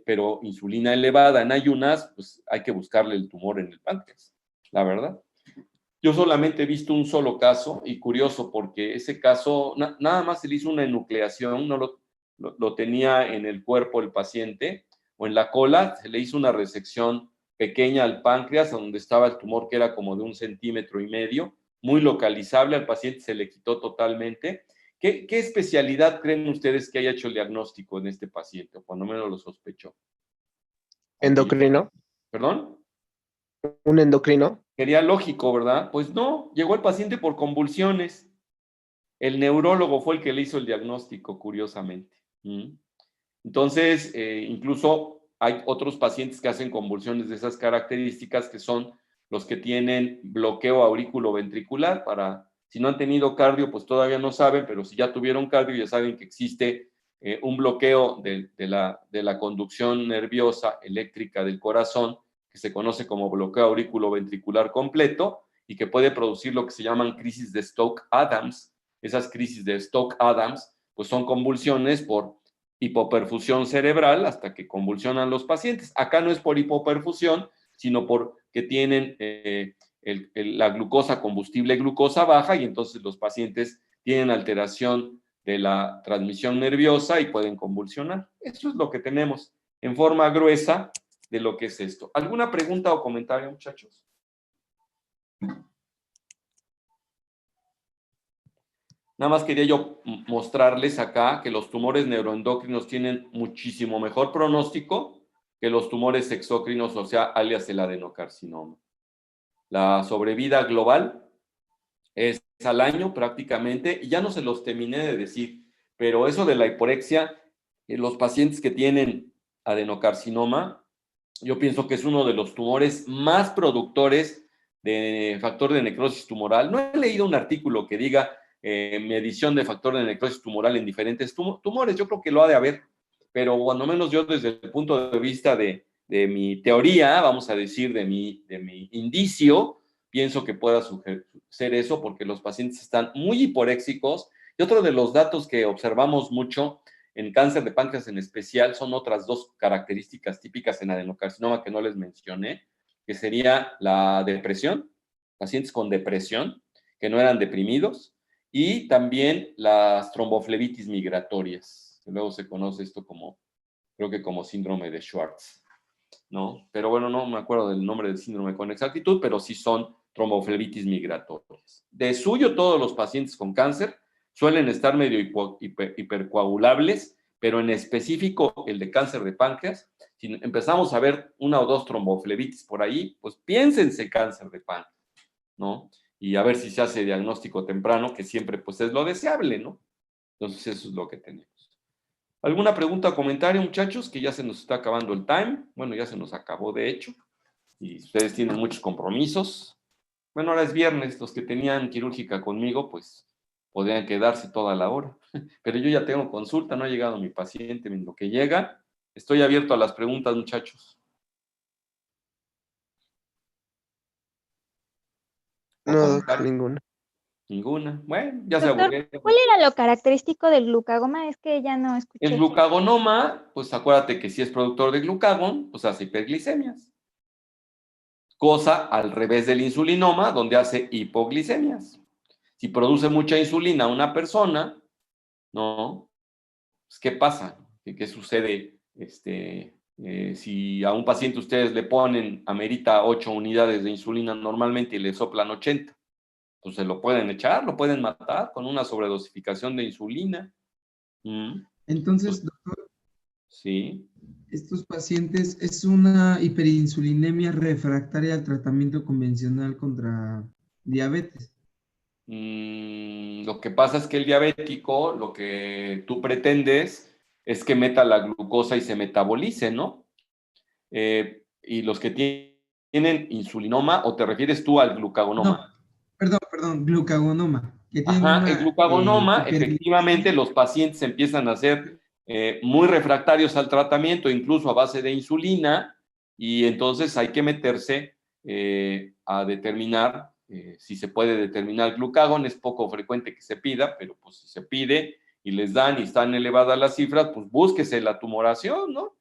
pero insulina elevada en ayunas, pues hay que buscarle el tumor en el páncreas, la verdad. Yo solamente he visto un solo caso, y curioso, porque ese caso, nada más se le hizo una enucleación, no lo tenía en el cuerpo el paciente, o en la cola, se le hizo una resección pequeña al páncreas, donde estaba el tumor, que era como de 1,5 centímetros, muy localizable, al paciente se le quitó totalmente. ¿Qué especialidad creen ustedes que haya hecho el diagnóstico en este paciente, o cuando menos lo sospechó? ¿Endocrino? ¿Perdón? ¿Un endocrino? Sería lógico, ¿verdad? Pues no, llegó el paciente por convulsiones. El neurólogo fue el que le hizo el diagnóstico, curiosamente. Entonces, incluso hay otros pacientes que hacen convulsiones de esas características, que son los que tienen bloqueo auriculoventricular. Si no han tenido cardio, pues todavía no saben, pero si ya tuvieron cardio, ya saben que existe un bloqueo de la conducción nerviosa eléctrica del corazón, que se conoce como bloqueo auriculoventricular completo, y que puede producir lo que se llaman crisis de Stokes-Adams. Esas crisis de Stokes-Adams, pues son convulsiones por hipoperfusión cerebral, hasta que convulsionan los pacientes. Acá no es por hipoperfusión, sino porque tienen la glucosa, combustible glucosa baja, y entonces los pacientes tienen alteración de la transmisión nerviosa y pueden convulsionar. Eso es lo que tenemos en forma gruesa de lo que es esto. ¿Alguna pregunta o comentario, muchachos? Nada más quería yo mostrarles acá que los tumores neuroendocrinos tienen muchísimo mejor pronóstico que los tumores exócrinos, o sea, alias el adenocarcinoma. La sobrevida global es al año prácticamente, y ya no se los terminé de decir, pero eso de la hiporexia, los pacientes que tienen adenocarcinoma, yo pienso que es uno de los tumores más productores de factor de necrosis tumoral. No he leído un artículo que diga medición de factor de necrosis tumoral en diferentes tumores. Yo creo que lo ha de haber, pero cuando menos yo, desde el punto de vista de mi teoría, vamos a decir, de mi indicio, pienso que pueda ser eso, porque los pacientes están muy hiporéxicos. Y otro de los datos que observamos mucho en cáncer de páncreas en especial son otras dos características típicas en adenocarcinoma que no les mencioné, que sería la depresión, pacientes con depresión, que no eran deprimidos, y también las tromboflebitis migratorias, que luego se conoce esto como, creo que como síndrome de Schwartz, ¿no? Pero bueno, no me acuerdo del nombre del síndrome con exactitud, pero sí son tromboflebitis migratorias. De suyo, todos los pacientes con cáncer suelen estar medio hipercoagulables, pero en específico el de cáncer de páncreas, si empezamos a ver una o dos tromboflebitis por ahí, pues piénsense cáncer de páncreas, ¿no? Y a ver si se hace diagnóstico temprano, que siempre pues es lo deseable, ¿no? Entonces eso es lo que tenemos. ¿Alguna pregunta o comentario, muchachos? Que ya se nos está acabando el time. Bueno, ya se nos acabó, de hecho. Y ustedes tienen muchos compromisos. Bueno, ahora es viernes. Los que tenían quirúrgica conmigo, pues, podrían quedarse toda la hora. Pero yo ya tengo consulta, no ha llegado mi paciente. En lo que llega, estoy abierto a las preguntas, muchachos. No, ninguna. Ninguna. Bueno, ya se Doctor, aburrieron. ¿cuál era lo característico del glucagoma? Es que ya no escuché. El glucagonoma, pues acuérdate que si es productor de glucagón, pues hace hiperglicemias. Cosa al revés del insulinoma, donde hace hipoglicemias. Si produce mucha insulina una persona, ¿no? Pues, ¿qué pasa? ¿Qué sucede? Si a un paciente ustedes le ponen, amerita 8 unidades de insulina normalmente y le soplan 80, pues se lo pueden echar, lo pueden matar con una sobredosificación de insulina. Entonces, doctor, Sí. estos pacientes es una hiperinsulinemia refractaria al tratamiento convencional contra diabetes. Lo que pasa es que el diabético, lo que tú pretendes es que meta la glucosa y se metabolice, ¿no? Y los que tienen insulinoma, ¿o te refieres tú al glucagonoma? No, perdón, glucagonoma. Que tiene Ajá, una, el glucagonoma, efectivamente, los pacientes empiezan a ser muy refractarios al tratamiento, incluso a base de insulina, y entonces hay que meterse a determinar si se puede determinar glucagón. Es poco frecuente que se pida, pero pues si se pide y les dan y están elevadas las cifras, pues búsquese la tumoración, ¿no?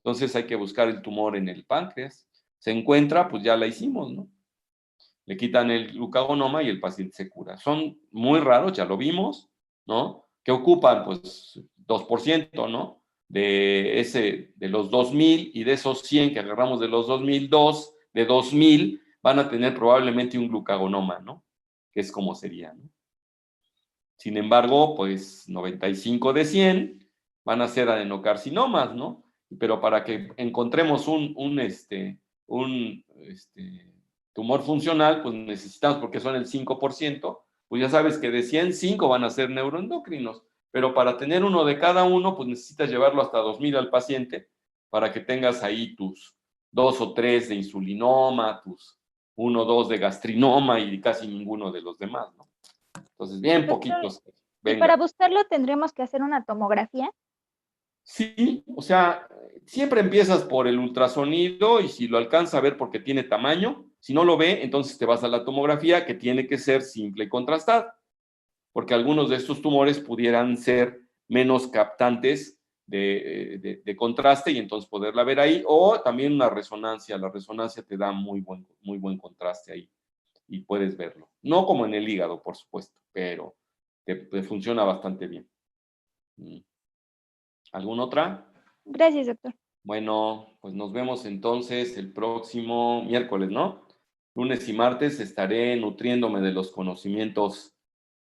Entonces hay que buscar el tumor en el páncreas. Se encuentra, pues ya la hicimos, ¿no? Le quitan el glucagonoma y el paciente se cura. Son muy raros, ya lo vimos, ¿no? Que ocupan, pues, 2%, ¿no? De los 2,000 y de esos 100 que agarramos de los 2,000, de 2,000 van a tener probablemente un glucagonoma, ¿no? Que es como sería, ¿no? Sin embargo, pues 95 de 100 van a ser adenocarcinomas, ¿no? Pero para que encontremos un tumor funcional, pues necesitamos, porque son el 5%, pues ya sabes que de 100, 5 van a ser neuroendocrinos, pero para tener uno de cada uno, pues necesitas llevarlo hasta 2,000 al paciente para que tengas ahí tus 2 o 3 de insulinoma, tus 1 o 2 de gastrinoma y casi ninguno de los demás, ¿no? Entonces, bien Doctor, poquitos. ¿y Venga. para buscarlo tendríamos que hacer una tomografía? Sí, o sea, siempre empiezas por el ultrasonido y si lo alcanza a ver porque tiene tamaño, si no lo ve, entonces te vas a la tomografía que tiene que ser simple y contrastada, porque algunos de estos tumores pudieran ser menos captantes de contraste y entonces poderla ver ahí, o también una resonancia. La resonancia te da muy buen contraste ahí y puedes verlo. No como en el hígado, por supuesto, pero te funciona bastante bien. ¿Alguna otra? Gracias, doctor. Bueno, pues nos vemos entonces el próximo miércoles, ¿no? Lunes y martes estaré nutriéndome de los conocimientos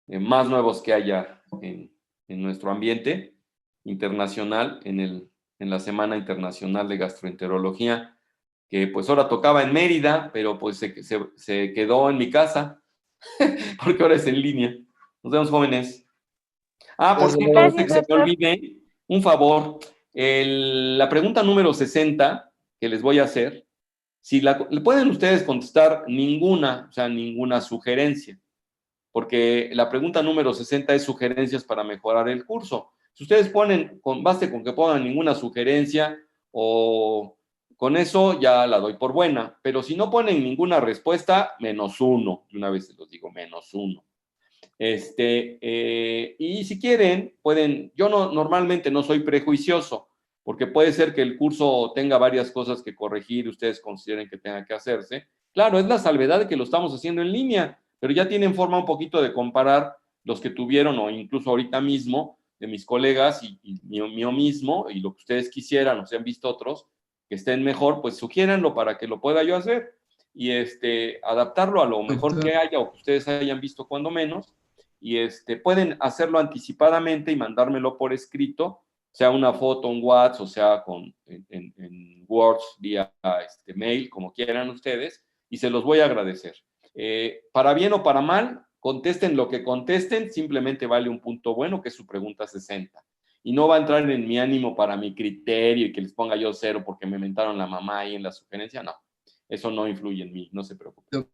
más nuevos que haya en nuestro ambiente internacional, en la Semana Internacional de Gastroenterología, que pues ahora tocaba en Mérida, pero pues se quedó en mi casa, porque ahora es en línea. Nos vemos, jóvenes. Ah, por cierto, antes de Gracias, que se me doctor. olvide, un favor. La pregunta número 60 que les voy a hacer, si le pueden ustedes contestar ninguna, o sea, ninguna sugerencia, porque la pregunta número 60 es sugerencias para mejorar el curso. Si ustedes baste con que pongan ninguna sugerencia o con eso ya la doy por buena, pero si no ponen ninguna respuesta, -1, y una vez se los digo, -1. Y si quieren, pueden, yo normalmente no soy prejuicioso, porque puede ser que el curso tenga varias cosas que corregir y ustedes consideren que tenga que hacerse. Claro, es la salvedad de que lo estamos haciendo en línea, pero ya tienen forma un poquito de comparar los que tuvieron o incluso ahorita mismo de mis colegas y mío mismo y lo que ustedes quisieran o se han visto otros que estén mejor, pues sugiéranlo para que lo pueda yo hacer y adaptarlo a lo mejor Doctor. que haya o que ustedes hayan visto cuando menos y pueden hacerlo anticipadamente y mandármelo por escrito, sea una foto, un WhatsApp, o sea en Words vía mail, como quieran ustedes, y se los voy a agradecer. Para bien o para mal, contesten lo que contesten, simplemente vale un punto bueno, que es su pregunta 60. Y no va a entrar en mi ánimo para mi criterio y que les ponga yo 0 porque me mentaron la mamá ahí en la sugerencia, no. Eso no influye en mí, no se preocupen.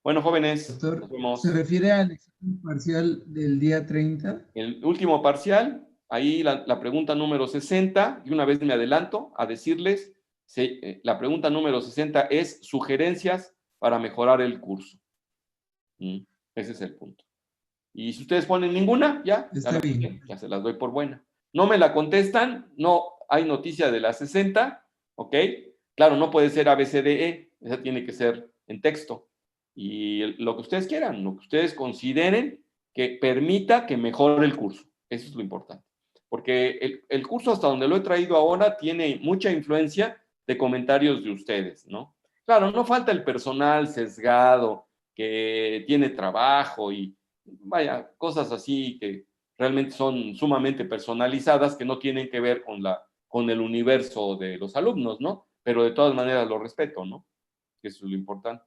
Bueno, jóvenes, Doctor, nos vemos. ¿se refiere al examen parcial del día 30? El último parcial, ahí la pregunta número 60, y una vez me adelanto a decirles, la pregunta número 60 es sugerencias para mejorar el curso. Ese es el punto. Y si ustedes ponen ninguna, ya se las doy por buena. No me la contestan, no hay noticia de la 60, ¿ok? Claro, no puede ser ABCDE, esa tiene que ser en texto. Y lo que ustedes quieran, lo que ustedes consideren que permita que mejore el curso. Eso es lo importante. Porque el curso hasta donde lo he traído ahora tiene mucha influencia de comentarios de ustedes, ¿no? Claro, no falta el personal sesgado que tiene trabajo y vaya, cosas así que realmente son sumamente personalizadas que no tienen que ver con el universo de los alumnos, ¿no? Pero de todas maneras lo respeto, ¿no? Eso es lo importante.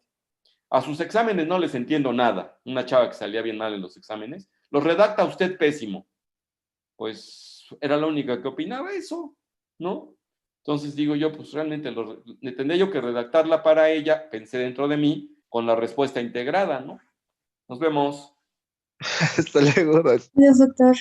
A sus exámenes no les entiendo nada. Una chava que salía bien mal en los exámenes, los redacta usted pésimo. Pues era la única que opinaba eso, ¿no? Entonces digo yo, pues realmente tendría yo que redactarla para ella, pensé dentro de mí, con la respuesta integrada, ¿no? Nos vemos. Hasta luego. Adiós, doctor.